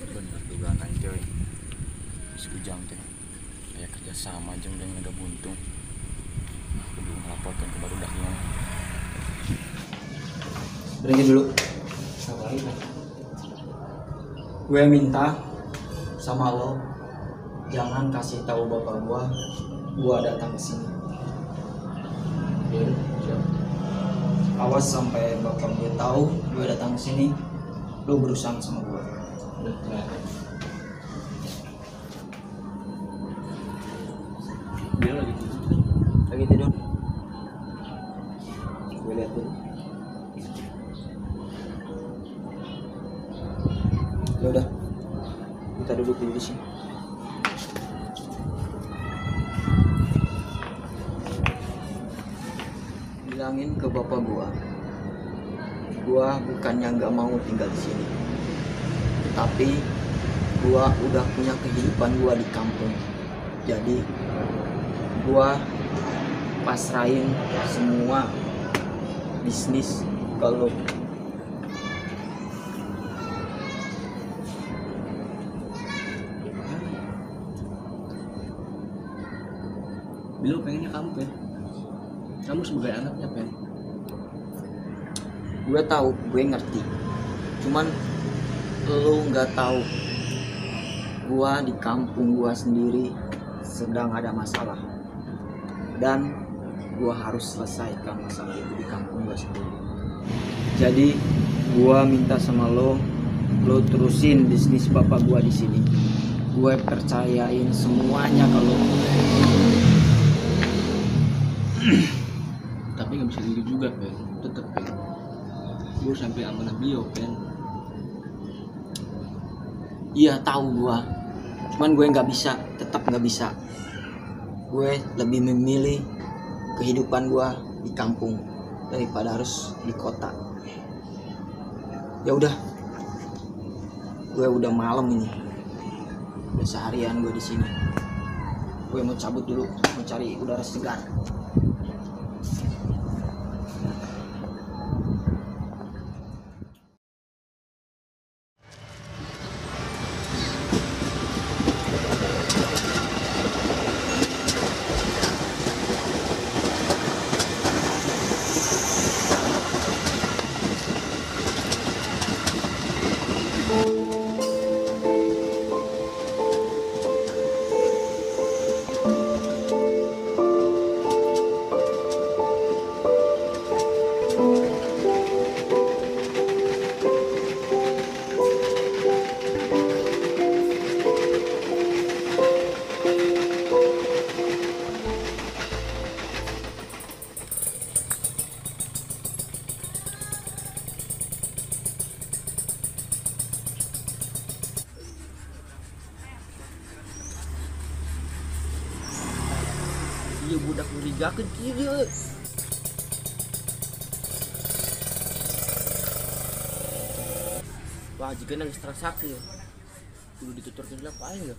Bener dugaan aing teh. Geus ujang teh. Aya kerjasama jeung Naga Buntung. Berhenti dulu. Gue minta sama lo jangan kasih tahu bapak gua datang ke sini. Ya, siap. Awas sampai bapak gue tahu gue datang ke sini, lo berusaha sama gue. Dia Lagi tidur. Gue lihat dulu. Ya udah, kita duduk dulu di sini. Bilangin ke bapak gua bukannya nggak mau tinggal di sini, tapi gua udah punya kehidupan gua di kampung. Jadi gua pasrahin semua bisnis ke lo. Bilo pengennya kamu Pen. Kamu sebagai anaknya Pen. Gue tahu, gue ngerti. Cuman lo nggak tahu. Gua di kampung gua sendiri sedang ada masalah. Dan gua harus selesaikan masalah itu di kampung gua sendiri. Jadi gua minta sama lo terusin bisnis bapak gua di sini. Gue percayain semuanya kalau Tapi nggak bisa gitu juga Pen. Tetep Pen. Gue sampai amanah beliau Pen. iya tahu gua. Cuman gue tetap nggak bisa. Gue lebih memilih kehidupan gua di kampung daripada harus di kota. Ya udah, gue udah malam ini, udah seharian gue di sini. Gue mau cabut dulu, mau cari udara segar. Iya budak ngerigakeun kieu dia. Wah, jika nang ekstraksi ya. Kudu dituturkeun lah paling ya.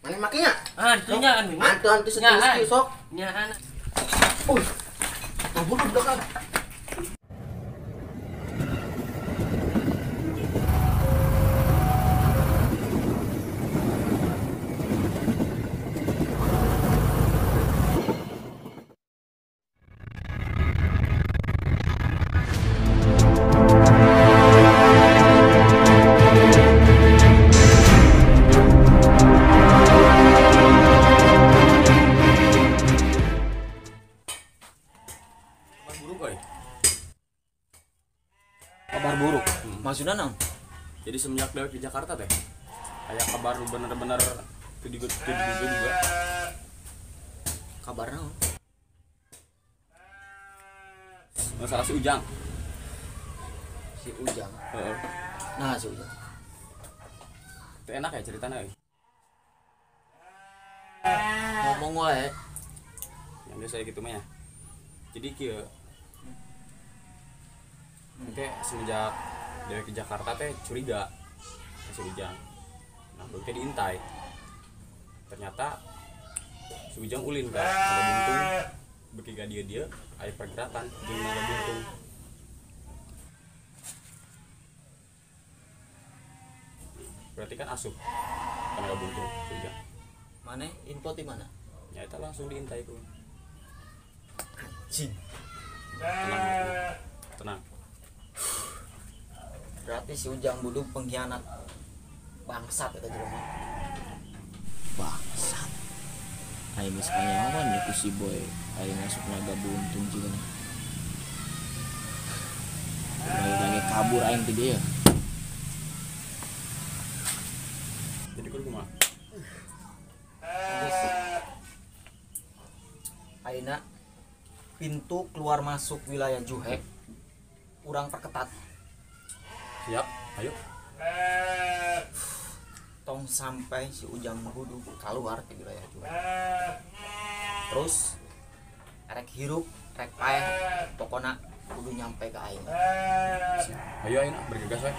Mana makinya? Antunya anu. Antu setinggi sok. Nyaan. Mau bunuh belakang. Kabar buruk. Maksudnya nang? Jadi semenjak dewek di Jakarta teh, kayak kabar lu bener-bener itu juga. Kabar nang? Masalah si Ujang. Si Ujang. Heeh. Nah, si Ujang. Itu enak ya ceritanya. Ngomong wae. Yang biasa gitu mah ya. Jadi kieu teh semenjak dari ke Jakarta teh curiga si Ujang. Nah, baru teh diintai. Ternyata si Ujang ulin kan, ada buntung beki ka dia aya pergerakan jeung ada buntung. berarti kan asup. Kan gak buntung Ujang. Mana info di mana? Ya itu langsung diintai ku. Cing. Tenang. Tenang. Berarti si Ujang Budug pengkhianat. Bangsat eta jelema. Bangsat. Aing geus kanyawan ya ku si boy. Aing masuk naga buntung juga. Lagi kabur aing teh dia. Jadi kudu kumaha? Aina pintu keluar masuk wilayah Juhek urang perketat. Siap. Ayo. Tong sampai si Ujang Budug keluar ke wilayah Juhek. Terus erek hirup, erek paeh, pokona kudu nyampe ke aing. Ayo Aina bergegas we.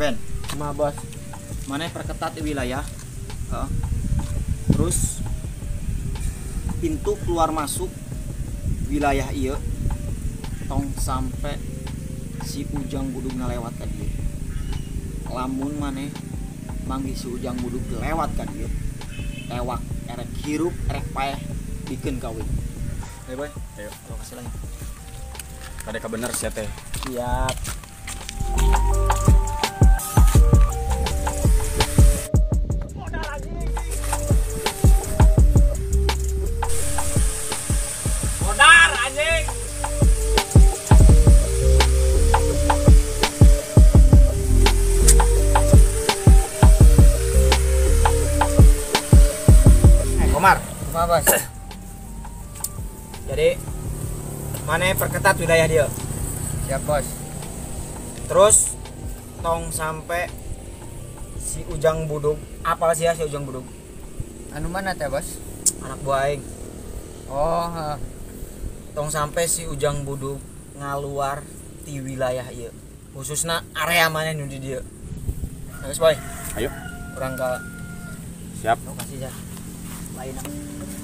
Ben, Sama bos. mana perketat di wilayah, terus pintu keluar masuk wilayah iya, tong sampai si Ujang Budug ngelewat ka dieu. Lamun mana manggih si Ujang Budug lewat ka dieu, tewak erek hirup erek paeh bikin kawin. Ayo boy. Ayo. Lokasi lagi. Kadeka bener sia teh. Siap. Bos. Jadi mana perketat wilayah dia? Siap bos. Terus tong sampai si Ujang Budug. Apa sih ya si Ujang Budug? Anu mana teh bos? Anak buah aing. Oh, Tong sampai si Ujang Budug ngaluar di wilayah ieu. Khususnya area mana nu di dieu. Guys boy. Ayo. Urang ka Siap. lokasi ya. Lain.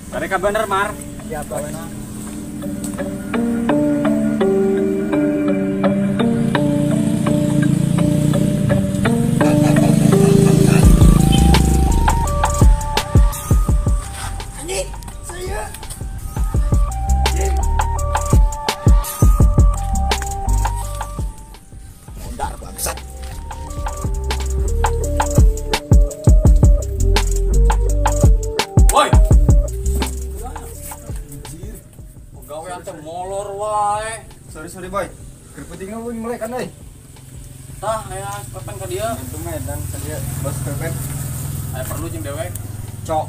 Kadeka bener Mar. Siap boy. Sorry boy, kerpetingnya gue mulai kan euy. Tah aya pepeng ka dieu. Itu medan ka dieu, bos pepet. Aya perlu jeung dewek. Cok.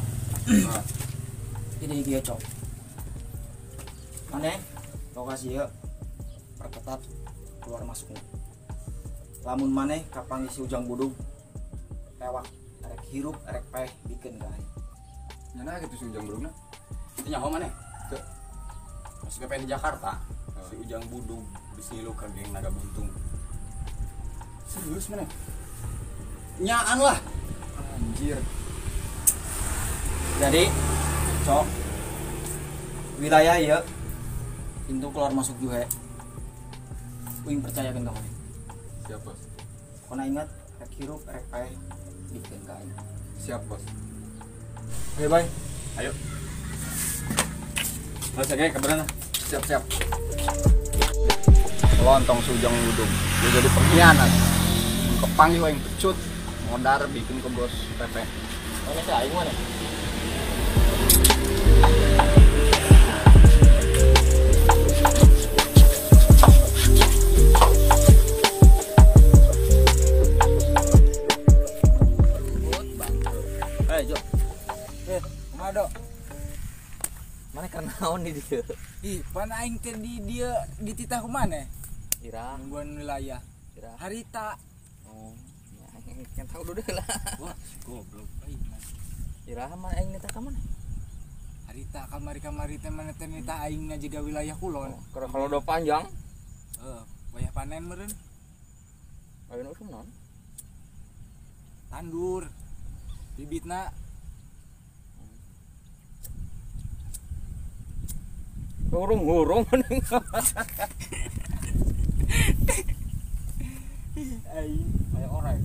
Ini dia cok. Mana? Lokasi ya perketat keluar masuknya. Lamun mana kapanggih si Ujang Budug tewak erek hirup erek paeh bikin gae. Nyana gitu si Ujang Budugna. Itu nyaho maneh? Teu. Masih PPN di Jakarta. Si Ujang Budug bisilu ka geng naga buntung. Serius mana? Nyaan lah. Anjir. Jadi cok wilayah ya pintu keluar masuk juga. Uing percaya kan kamu? Siap bos. Kona ingat erek hirup erek paeh bikin gae. Siap bos. Oke bye. Ayo. Mas ge kabarana. Siap. Lontong si Ujang Budug. Dia jadi pengkhianat. Kepanggil yang pecut. Modar bikin ke bos Pepe. Mana sih aing mana? Jo. Kumado. Mana kan naon di dieu? Ih, pan aing teh di dia di titah kumana? Ira, Nungguan wilayah. ira. Harita. Oh, ya kan tahu dulu lah. Wah, goblok. Ira mana aing neta ka mana? Harita kamari-kamari teh mana teh nita aing ngajaga wilayah kulon. Kalau udah panjang, Wayah panen meureun. ayeuna usum naon? Tandur. Bibitna Hurung-hurung. kayak orang.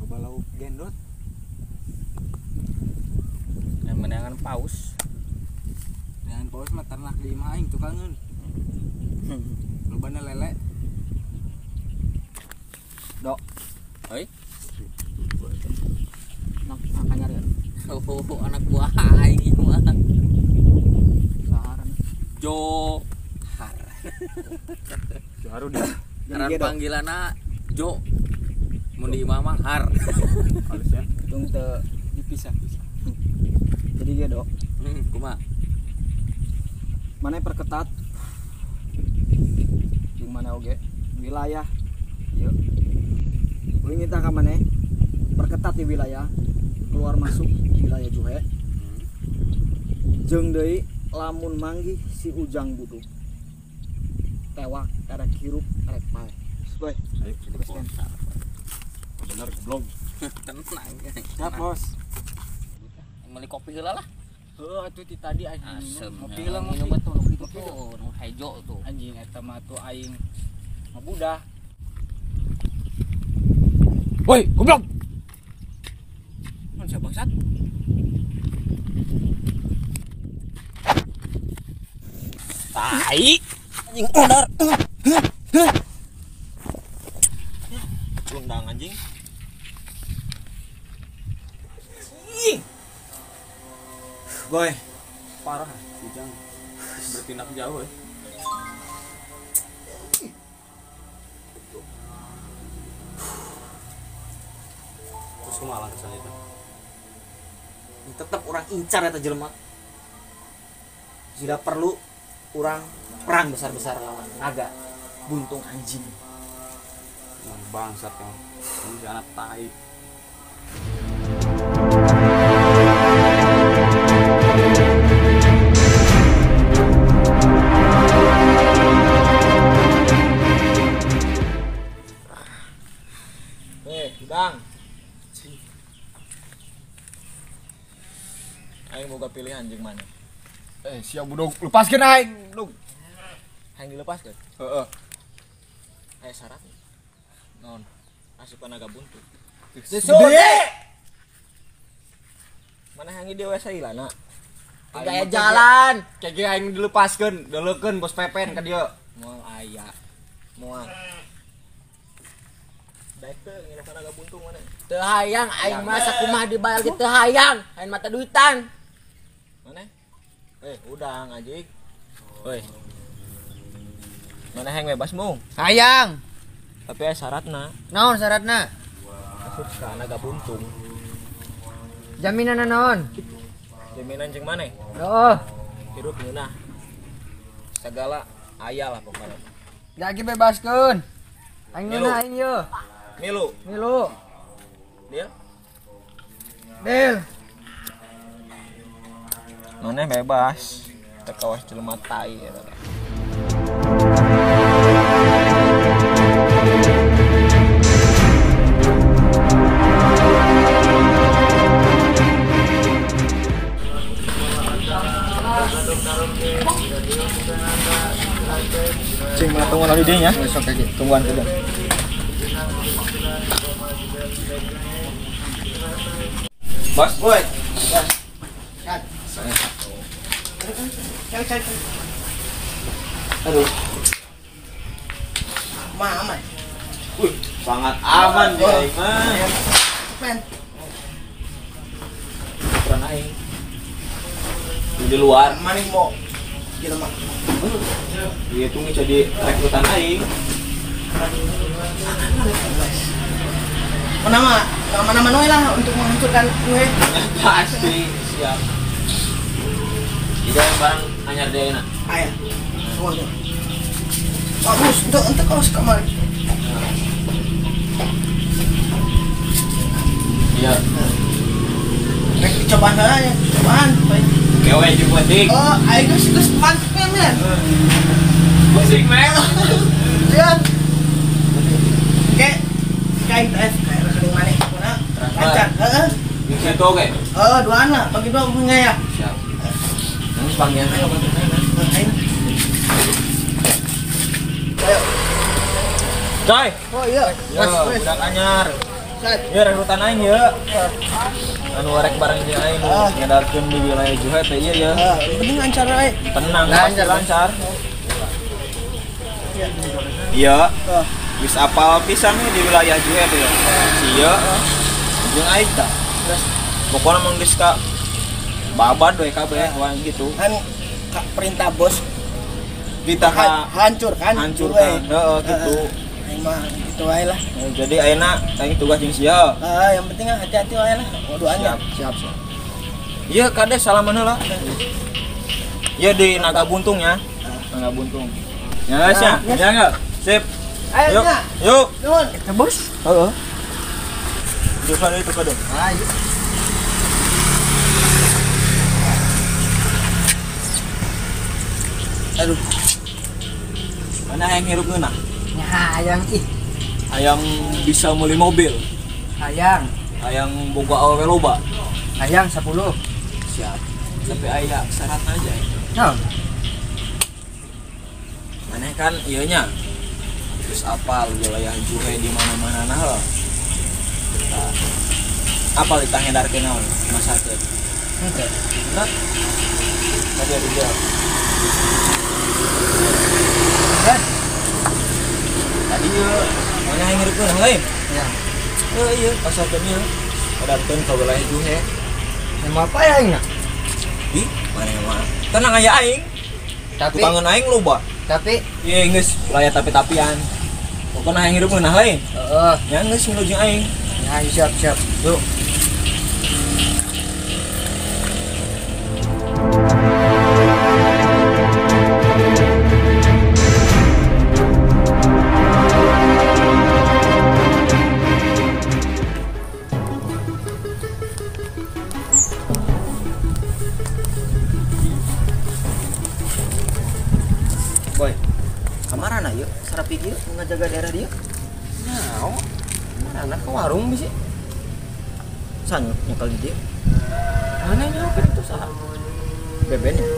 Coba lauk gendot. Yang menangan paus. Dengan paus mah ternak di imah aing tukangeun. Lobana lele. Dok. Oi. Makanya ya. Oh, anak buah aing mah. Saharan. Johar. Haru dia. Aran panggilanna Jo. Mun di imah mah Har. Halus ya. Tung teu dipisah-pisah. Jadi ge, Dok. Kumaha? Mana perketat jeung mana oge wilayah ieu uing kita ka maneh perketat di wilayah keluar masuk wilayah Juhe jeung deui lamun manggih si Ujang Buduk tewak karek hirup karek pae boy ayo teruskan bener belum Tenang. ya bos Meuli kopi heula lah. heuh atuh ti tadi aing Asem. ngopi heula Minum ngopi betul nu kitu tuh, nu hejo tuh. anjing eta mah tuh aing ngabudah. Woi, goblok. Mun siapa bangsat? Tai. Anjing odar. Undang anjing. Boy, parah Ujang. Bertindak jauh ya. Terus kumaha kesannya itu? Tetap orang incar eta jelema. Tidak perlu orang perang besar-besar lawan naga buntung anjing. Emang bangsat kamu. Kamu si anak tai. Bang. Aing boga pilihan jeung mana? Siap budok, lepaskeun aing, budok. Aing dilepaskeun? Heeh. Aya syarat. Naon? Asupan naga buntu. Gede. Mana hangi dewa sailana? Aya jalan. Kayak aing dilepaskeun, deulekeun bos Pepen ka dieu. Moal aya. Moal. Baik teh ngira naga buntung mana? Teu hayang aing mah sakumaha dibayar ge teu hayang, aing mata duitan. Mana? Udang anjing. Woi. Mana hang bebas mung? Hayang. Tapi aya syaratna. Naon syaratna? Asup ka naga buntung. Jaminan naon? Jaminan jeung maneh? Heuh. Hirup ngeunah. Segala aya lah pokoknya. Gak bebaskeun. Aing ngeunah aing ieu. Milu. Deal. Deal. Maneh bebas. Teu kawas jelema tai eta. Cing mah tunggu lagi dia nya. Besok aja. Tungguan kedua. Bos, boy. Aduh. Aman. Sangat aman dia aing mah. Men. Pernah aing. Di luar. Mana mau? Gila mah. Iya tuh jadi rekrutan aing. Mana-mana lah untuk menghancurkan gue. Pasti siap. Tidak barang anyar dia enak. Ayah. Semuanya. Bagus, untuk kau kamar. Iya. Rek cobaan aja, cobaan. Kewe juga dik. Oh, ayo geus mantep men. Musik men. Iya. Kayak kayak rekening Encan. Heeh. Itu oke. Duaan lah, bagi dua punya ya. Siap. Nanti panggilan aja bantu saya. Ayo. Coy. Oh iya. Ya, budak anyar. Ya rekrutan aing ya. Anu rek bareng jeung aing nu ngedarkeun di wilayah Juhe teh ieu ya. Penting lancar ae. Tenang, lancar. Iya. Wis apal pisan nih di wilayah Juhe teh ya. Sia. Jeung aing tah. Pokoknya emang geus ka babad we kabeh wan gitu. Kan perintah bos Kita hancur kan. Hancur kan. Heeh gitu. Aing mah gitu wae lah. Jadi ayeuna aing tugas jeung sia. Yang penting hati-hati wae lah. Doanya. Siap. Iya kades salaman heula. Iya di Naga Buntung ya. Naga Buntung. Ya guys ya. Ya enggak? Sip. Ayo Yuk. nya. Yuk. Nuhun. Bos. Heeh. Itu kan itu kadang. Ayo. Aduh. Mana yang hirup ngeunah? Ya hayang ih. Hayang bisa meuli mobil. Hayang. Hayang boga awewe loba. Hayang 10. Siap. Tapi aya syarat aja. Naon? Maneh kan ieu nya. Terus apal wilayah Juhe di mana-mana nah lo. Apal kita ngedarkeun naon? Masakeun. Henteu. Bener? Tadi ada dia. Dan Tadi mana yang ngirupkeun lain? ya. Iya, pasakeun ieu. Kadarkeun ka wilayah Juhe. Sama apa ya aing? Ih, mana mah. Tenang aya aing. Tapi Tukangan aing loba. Iya geus wilayah tapi-tapian. Pokona yang ngirupkeun nah lain. heeh. Ya geus ngilu jeung aing. Ya siap. Yuk. Boy, kamarana yuk, sarapi yuk, ngajaga daerah dia. Nah, mana ke warung bisa? Sanyuk nyekal di dia. Mana nyampe itu sah? Beben ya.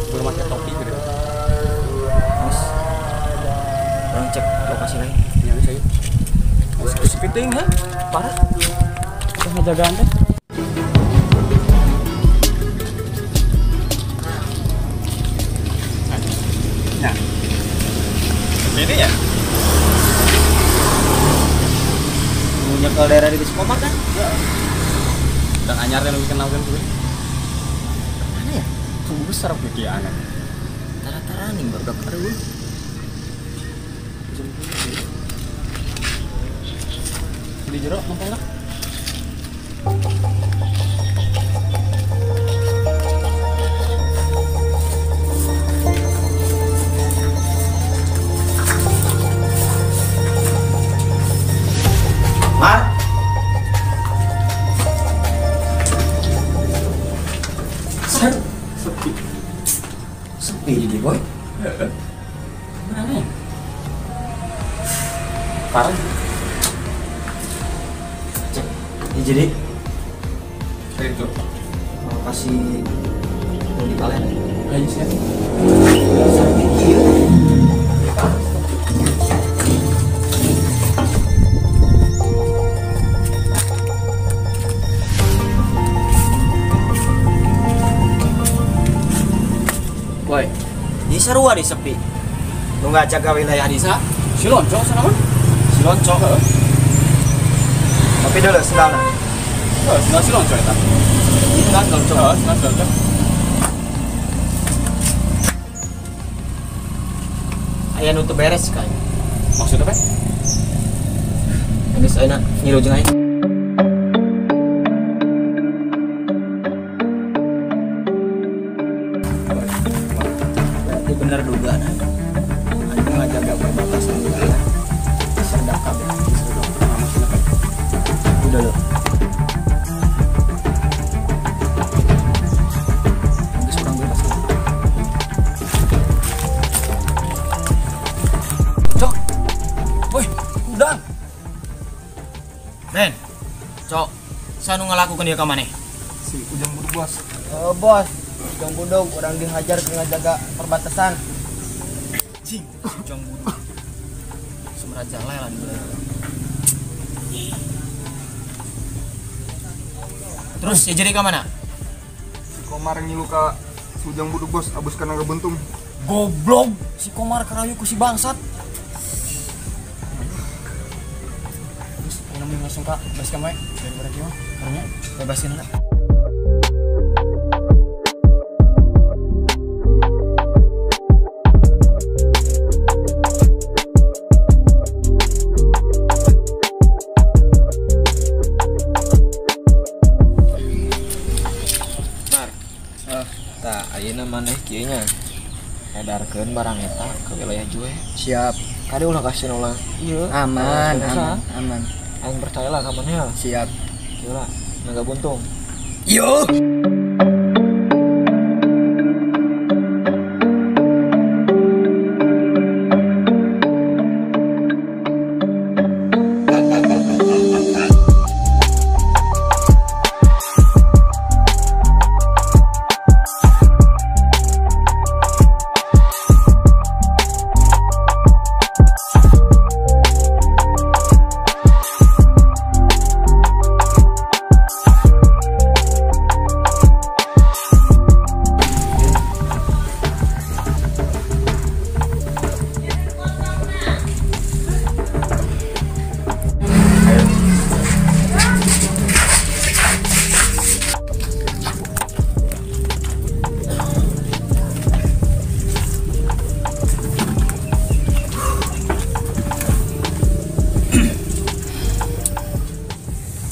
Belum pakai topi gitu. Mas. Orang cek lokasi lain. Ya bisa yuk. Sepiting ha? Parah. Kita ngejagaan teh. Nah. Ini ya. Nyekal daerah di Komat kan? Dan anyar yang lebih kenal kan gue. Mana ya? Tunggu besar pikir anak. Tara-tara nih baru dapat gue. Di jeruk nonton lah. Mar. Sepi. Sepi di dia, boy. Mana? Parah. Cek. Ini jadi Itu. mau kasih di kalian. Ayo sih. Sampai kieu. Boy, Di sarua di sepi. Lu nggak jaga wilayah desa? si loncong sana mah. Si loncong. Tapi dulu sedana. Sudah si loncong eta. Ini kan loncong. Sudah si loncong. Aya nu teu beres kan. Maksudnya apa? Geus ayeuna ngilu jeung aing. Berarti bener dugaan aing. Aing ngajaga perbatasan wilayah. Serdak kabeh. Udah lo. Geus kurang bebas. Cok. Woi, udah. Men, cok, sanu ngalakukan dia ke mana? Si Ujang Buduk bos. Bos, Ujang Buduk orang dihajar ke ngajaga perbatasan. Cing, Ujang Buduk. Sumerajalai lah dia. Terus ya jadi ke mana? Si Komar ngilu ka si Ujang Buduk bos, abus kana ngebuntung. Goblok, si Komar kerayu ku si bangsat. Terus ini langsung kak, bebas kamu ya? Daripada gimana? Karena bebasin lah. Ayeuna maneh kieu nya edarkeun barang eta ke wilayah Jue. Siap. Kade ulah kasih ulah. Ieu Aman. Aing percayalah ka maneh. Siap. Kieu lah, naga buntung. Yo.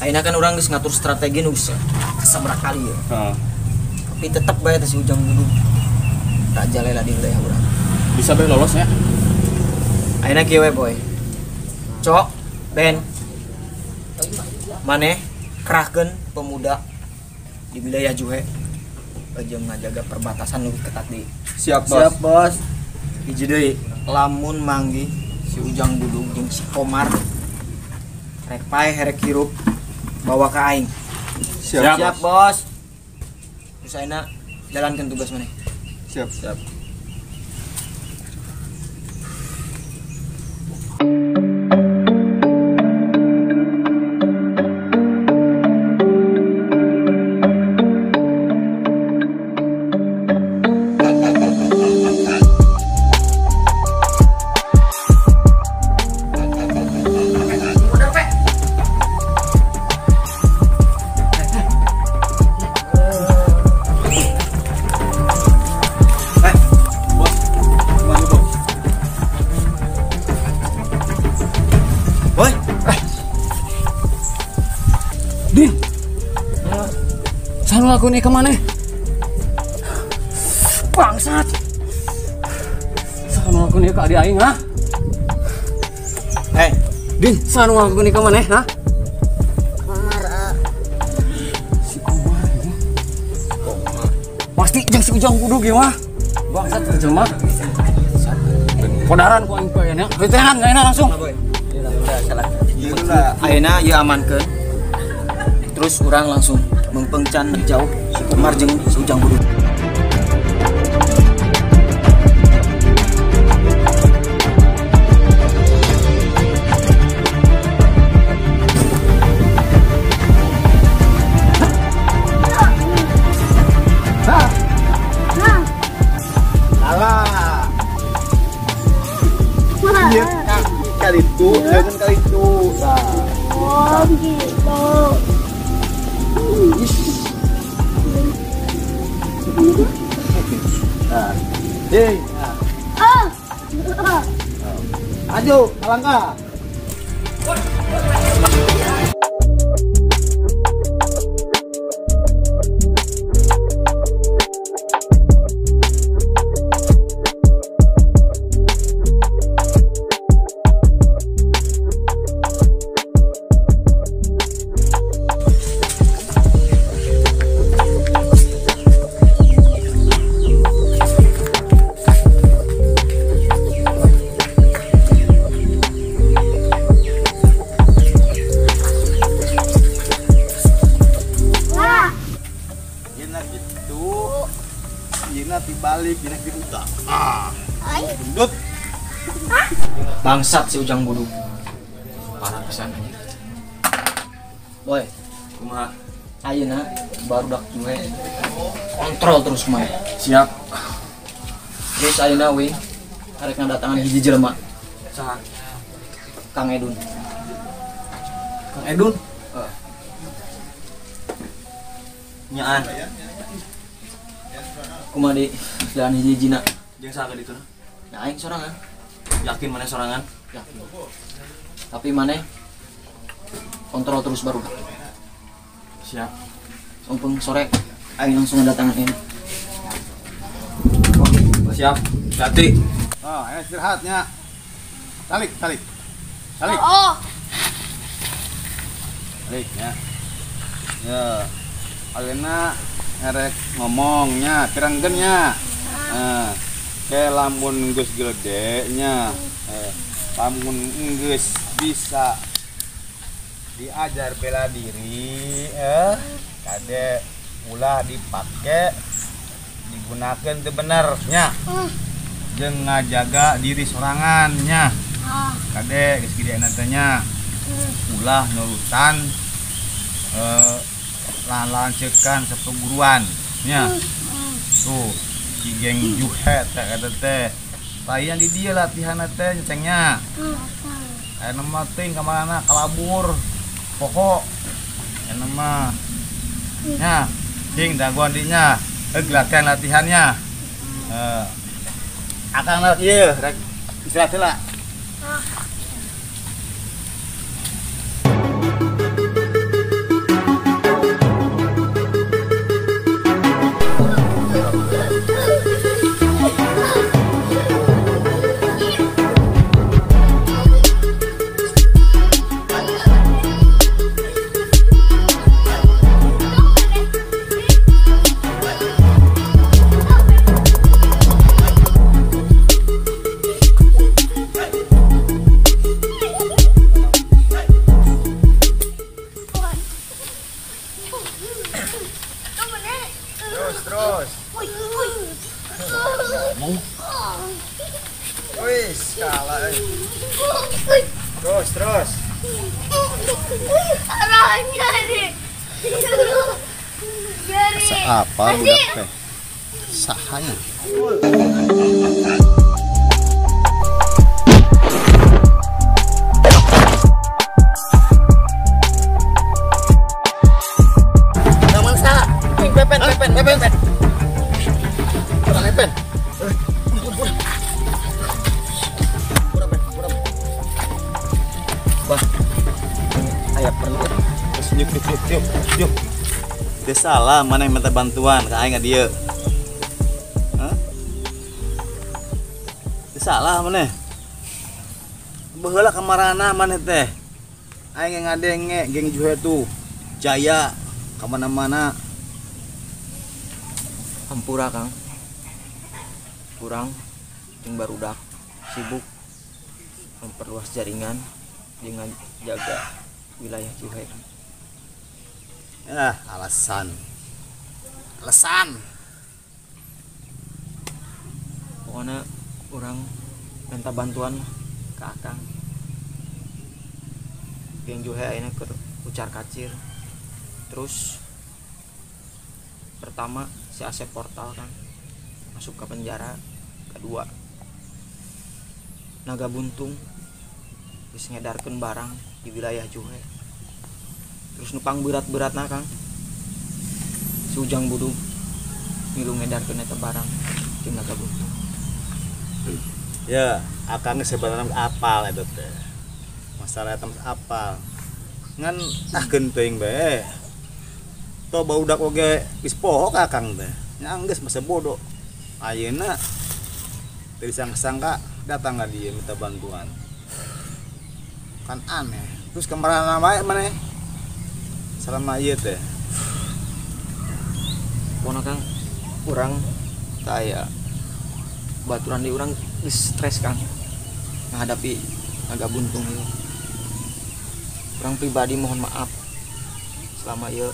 Aina kan orang geus ngatur strategi nu geus sabaraha kali ya. Tapi tetep bae si Ujang Buduk rajalela di wilayah urang. Bisa bae lolos ya. Aina kieu we boy. Cok, Ben. Maneh kerahkeun pemuda di wilayah Juhe. Jeung ngajaga perbatasan lebih ketat di. Siap bos. Siap bos. Hiji deui, lamun manggi si Ujang Buduk jeung si Komar rek pae herek hirup bawa ke aing. Siap bos. Terus aina jalankan tugas maneh. Siap. Sanu aku nih kemana? Bangsat. Sanu aku nih ke adik aing ha? Din, sanu aku nih kemana ha? Si Komar ini. Pasti jeung si Ujang Buduk ya mah. Bangsat terjemah. Kodaran ku aing poe nya. Veteran gak enak langsung. Ayeuna ieu amankeun. Terus urang langsung mengpengcan jauh si Komar jeung si Ujang Buduk. Alah. Iya, kali itu, jangan kali itu. Oh, gitu. Nah, deh. Ajo, alangkah. Jina tibalik, jina diutak. Gendut. Bangsat si Ujang Budung. Parah pisan anjing. Boy, Kumaha? ayeuna barudak gue kontrol terus kumaha. Siap. Terus ayeuna we arek ngadatangan hiji jelema, Saha? Kang Edun. Kang Edun. Nyaan. Kumaha di dan hiji-hijina. Jeung saha ditu? Ya aing sorangan. Yakin mana sorangan? Yakin. Tapi maneh kontrol terus baru. Siap. Mumpung sore aing langsung ngadatangan ini. Siap. Hati. Ayo istirahatnya. Talik. Oh. Talik ya. Ya. Alena ngerek ngomongnya, tirangkeunnya. Kayak lamun geus gede nya. Lamun geus bisa diajar bela diri, kade ulah dipake digunakan teu bener nya. Jeung ngajaga diri sorangannya. Kade geus gede teh nya. Ulah nurutan lancekan sepeguruan nya. Tuh, Ki Geng Juhe teh eta teh. Layan di dia latihan teh nyetengnya. Aya mah teuing ka manana kalabur. Pokok aya mah nya ting daguan dinya. Latihan latihannya. Akang na ieu rek istirahat heula. Terus. Wis, kalah. Terus. Arahnya nih. Apa budak teh? Sahanya. Pepen. Bah. Aya perlu. Yuk. Teu salah mana yang minta bantuan ka aing dieu. Hah? Teu salah mana? Baheula ka marana maneh teh. Aing ngadenge geng Juhe tuh. Jaya ka mana-mana. Hampura Kang. Kurang jeung barudak sibuk memperluas jaringan dengan jaga wilayah Juhe. Alasan. Pokoknya orang minta bantuan ke Akang. Geng Juhe ayeuna keur ucar kacir. Terus pertama si Asep Portal kan masuk ke penjara. Kedua Naga Buntung geus ngedarkeun barang di wilayah Juhe. Terus nupang berat-beratna Kang si Ujang Budung ngilu ngedarkeun eta barang di Naga Buntung. Ya, Akang sebenarnya apal eta teh. Masalah eta apal. Ngan geunteuing bae. To baudak oge geus poho ka Akang teh. Nya geus masa bodoh. Ayeuna teu disangka-sangka datang ka dieu minta bantuan. Kan aneh. Terus kemana bae maneh? Selama ieu teh. Pokona Kang urang kayak baturan di urang geus stres Kang menghadapi Naga Buntung ieu. Urang pribadi mohon maaf selama ieu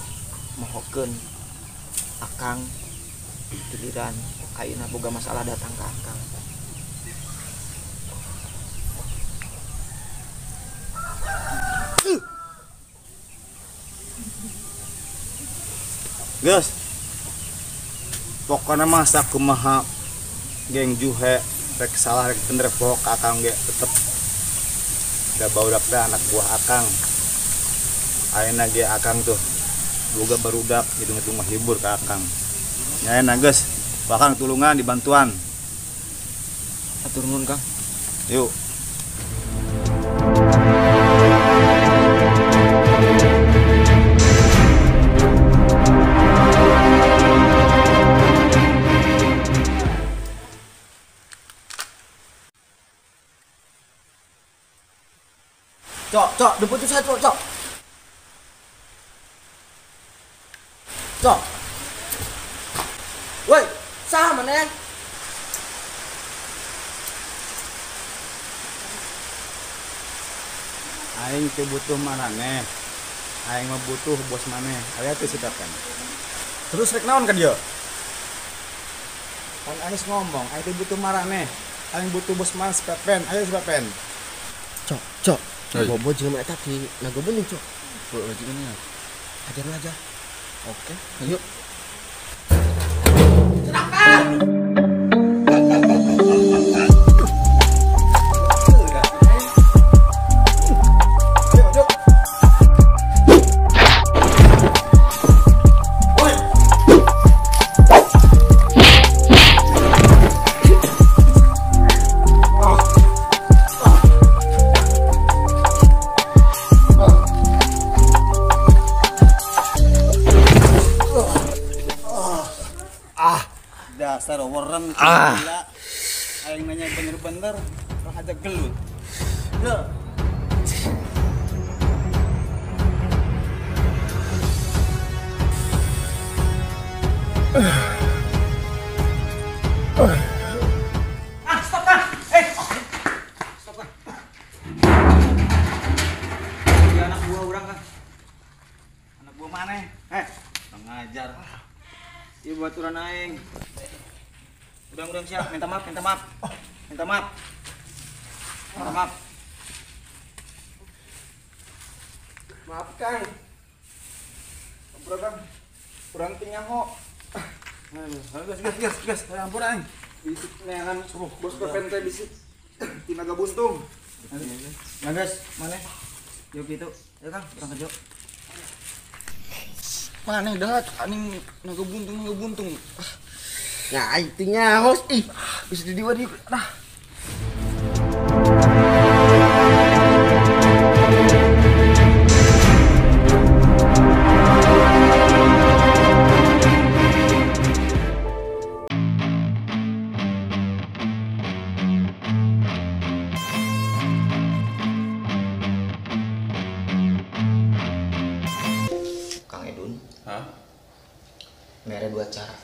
mohokeun Akang giliran ayeuna boga masalah datang ka akang. Gus, pokoknya masa kumaha geng juhe rek salah rek bener pokok akang ge tetep gak baudak teh anak buah akang. Ayeuna ge akang tuh boga barudak hitung-hitung mah hibur ka akang. Nyaeuna Gus, bakal tulungan dibantuan. Atur nuhun Kang. Yuk. Cok, debutin saya cok. Cok. Woi, sah mana? Aing teh butuh marane. Aing mah butuh bos maneh. Aya teh sidakan. Terus rek naon ka dieu? Kan aing ngomong, aing teh butuh marane. Aing butuh bos maneh Pepen. Ayo Pepen. Cok. Bobo jeung eta ti nagobeun cok. Beuh jeung nya. Ajar aja. Oke, ayo. Dasar orang gila. Aing nanya bener-bener orang aja gelut. Yo. Stop kan. Stop kan. Ini anak buah orang kan. Anak buah mana? Pengajar. Ieu baturan aing. Udah siap, minta maaf. Maaf Kang. Kurang tinggal ho. Gas, ampun aing. Bisik neangan bos Pepen teh bisik. Tinaga buntung. Ya guys, mana? Yuk gitu. Ya Kang, berangkat yuk. Mana dah aning naga buntung. Ya aingnya hos bisa didiwa di dah. Kang Edun. Ini ada 2 cara.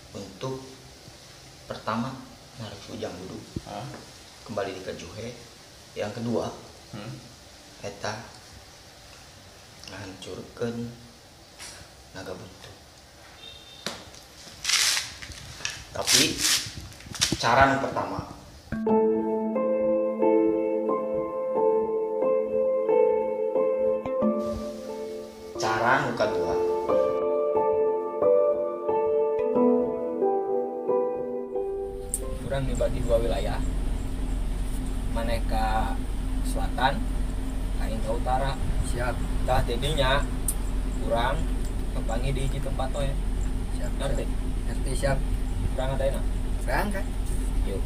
Untuk pertama narik ujang dulu, kembali di kejuhe. Yang kedua, eta ngahancurkeun naga buntung. Tapi cara yang pertama, cara yang kedua, kurang dibagi 2 wilayah. Maneh ka selatan, aing ka utara. Siap. Tah tidinya kurang kepangi di hiji tempat we. Siap. Ngerti siap. Kurang ada enak. Berangkat. Yuk.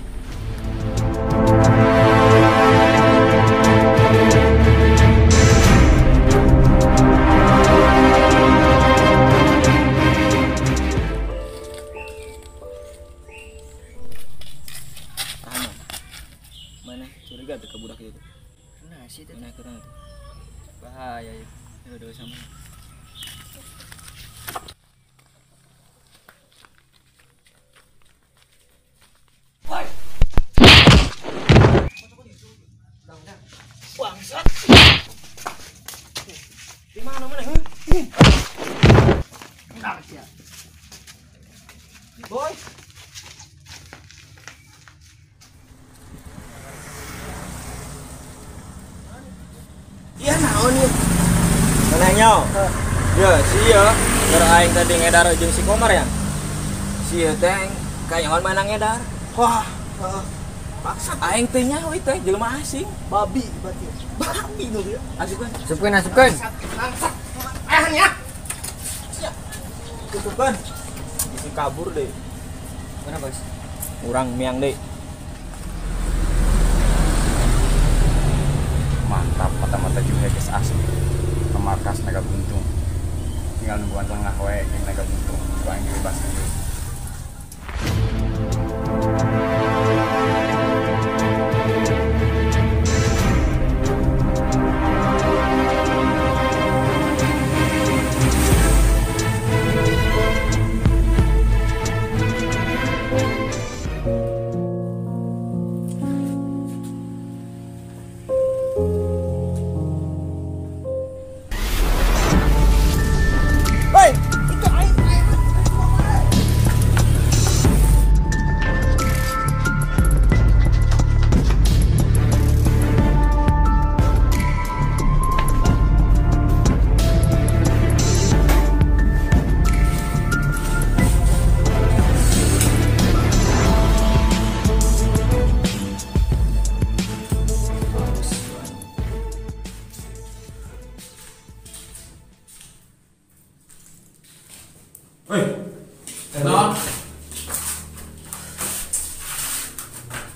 Mana curiga tuh ke budak itu? Nah, sih itu. Nah, kurang itu. Bahaya ya. Ya udah sama. Woi. Bangsat. Di mana? Nah, siap. Boy. naon ya? Manehnya. Ya, sia. Keur aing tadi ngedar jeung si Komar ya. Sia teh kayak mana ngedar. Wah, maksud Aing teh nya we teh jelema asing. babi berarti. Babi tuh dia. Asupkeun. Nya. Tutupkan. Isi kabur deh. Mana bos? Urang miang deh. Mantap mata-mata juga geus asli. Pemarkas naga buntung. Tinggal nungguan tengah we yang naga buntung. Gua yang bebas dulu.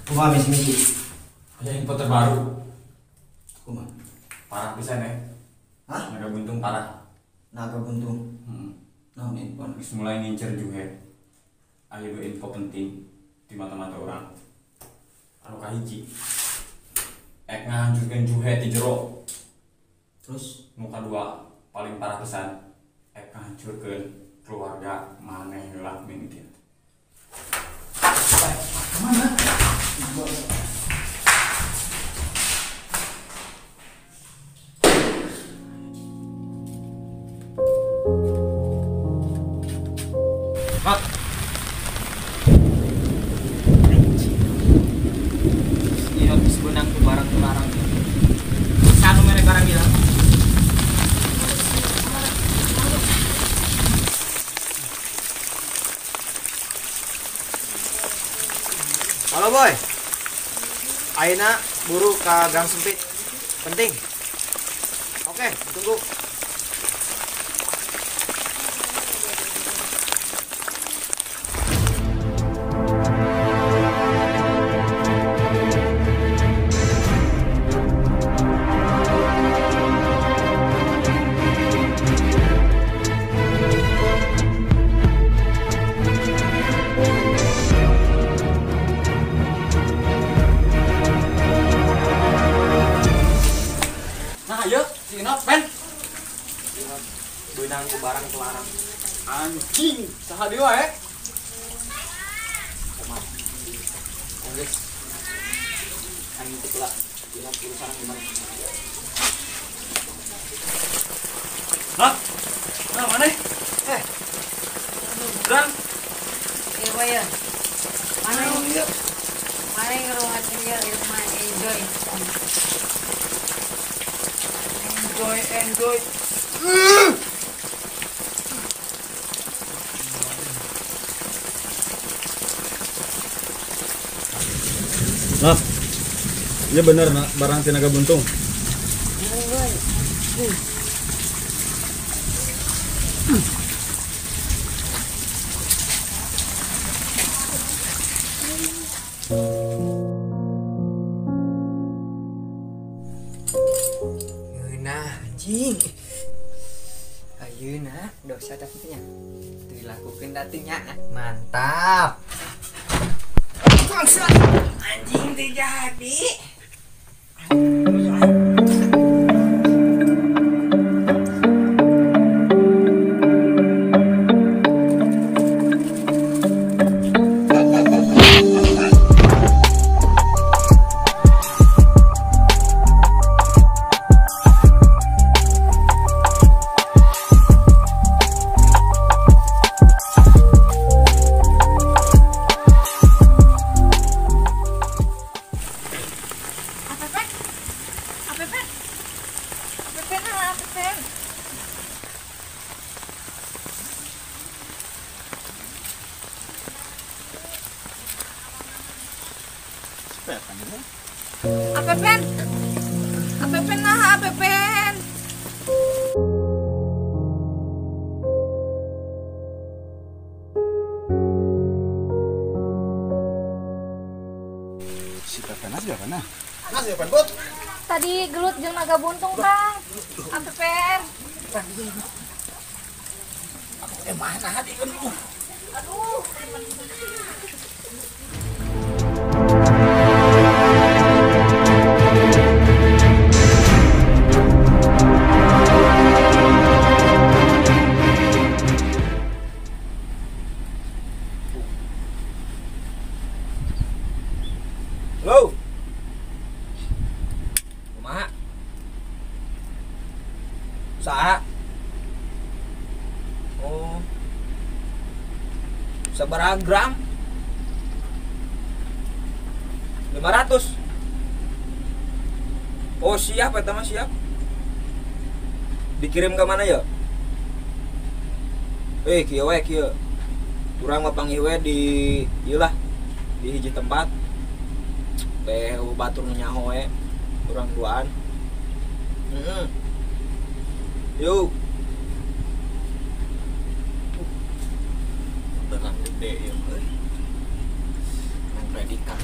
Kumaha misi-misi? Ada info terbaru. Kumaha? Parah pisan ya. Hah? Naga buntung parah. Naga buntung. Naon info? Geus mulai ngincer juga. Aya dua info penting di mata-mata orang. Anu kahiji. Ek ngahancurkeun juhe ti jero. Terus Nu kadua paling parah pisan. Ek ngahancurkeun keluarga maneh heula mimiti. Mana? Mat. Iya habis benang tuh barang larang. Sanu mere barang gila. Halo boy. Aina buru ke gang sempit. Penting. Oke, tunggu. Benang ku barang kelarang. Anjing, saha dewa ya? Guys. Aing teh pula lihat urusan gimana. Hah? Nah, mana? Berang. Iya, Boy. Mana yang mana yang ruang dia rumah enjoy. Enjoy. Nah, ini bener nak barang si naga buntung. Nah, anjing. Ayeuna dosa tapi nya. Dilakukeun datinya. Mantap. Anjing teh jadi. Apepen. Apepen nah, Apepen. Si Pepenas gak mana? Nas ya Pen Put. Tadi gelut jeung naga buntung, Kang. Apepen. Mana hati kan? Aduh. Halo. Kumaha? Usaha? Oh. Sabaraha gram? 500. Oh siap, eta mah siap. Dikirim ke mana ya? Kieu we kieu. Urang mah panggih we di ieu lah. Di hiji tempat. Teh batur nyaho we. Urang duaan. Yuk. Dengan gede ya, euy. Predikat.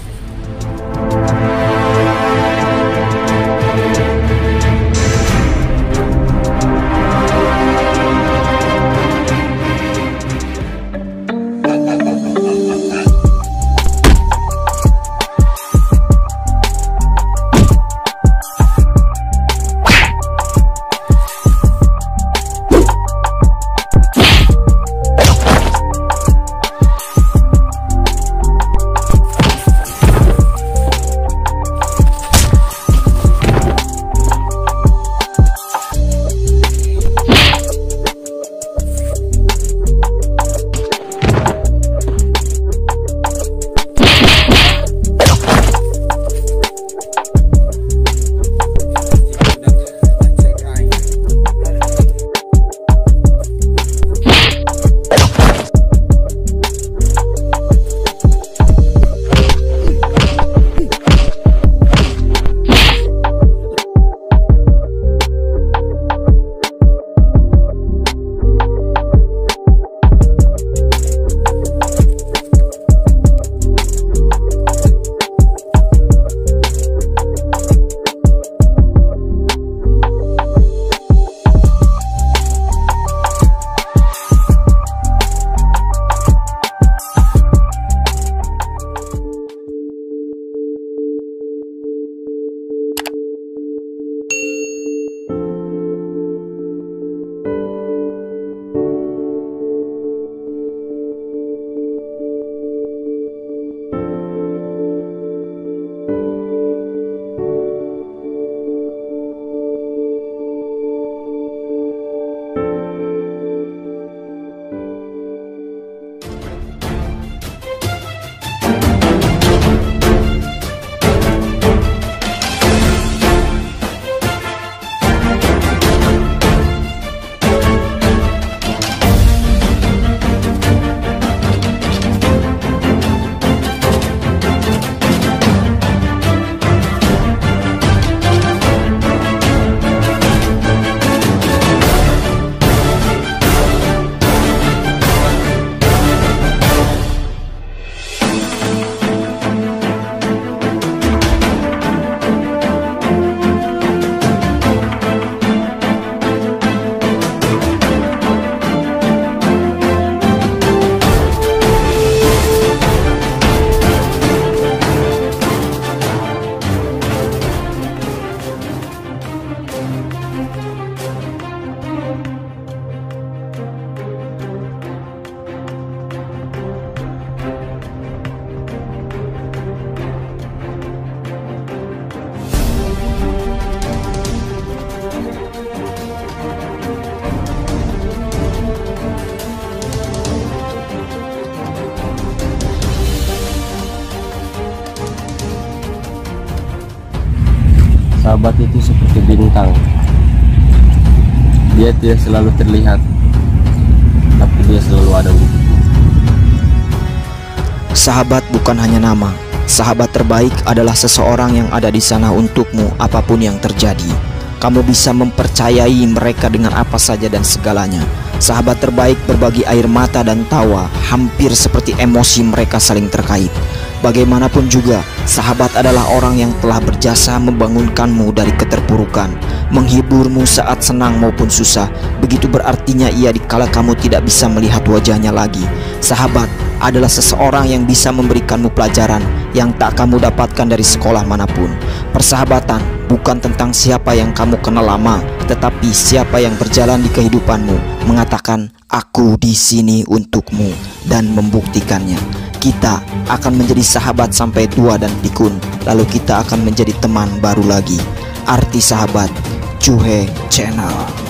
Sahabat itu seperti bintang. Dia tidak selalu terlihat, tapi dia selalu ada untukmu. Sahabat bukan hanya nama, Sahabat terbaik adalah seseorang yang ada di sana untukmu apapun yang terjadi. Kamu bisa mempercayai mereka dengan apa saja dan segalanya. Sahabat terbaik berbagi air mata dan tawa, hampir seperti emosi mereka saling terkait. Bagaimanapun juga, sahabat adalah orang yang telah berjasa membangunkanmu dari keterpurukan, menghiburmu saat senang maupun susah. Begitu berartinya ia dikala kamu tidak bisa melihat wajahnya lagi. Sahabat adalah seseorang yang bisa memberikanmu pelajaran yang tak kamu dapatkan dari sekolah manapun. Persahabatan bukan tentang siapa yang kamu kenal lama, tetapi siapa yang berjalan di kehidupanmu, mengatakan aku di sini untukmu dan membuktikannya. Kita akan menjadi sahabat sampai tua dan pikun, lalu kita akan menjadi teman baru lagi. Arti sahabat, Juhe Channel.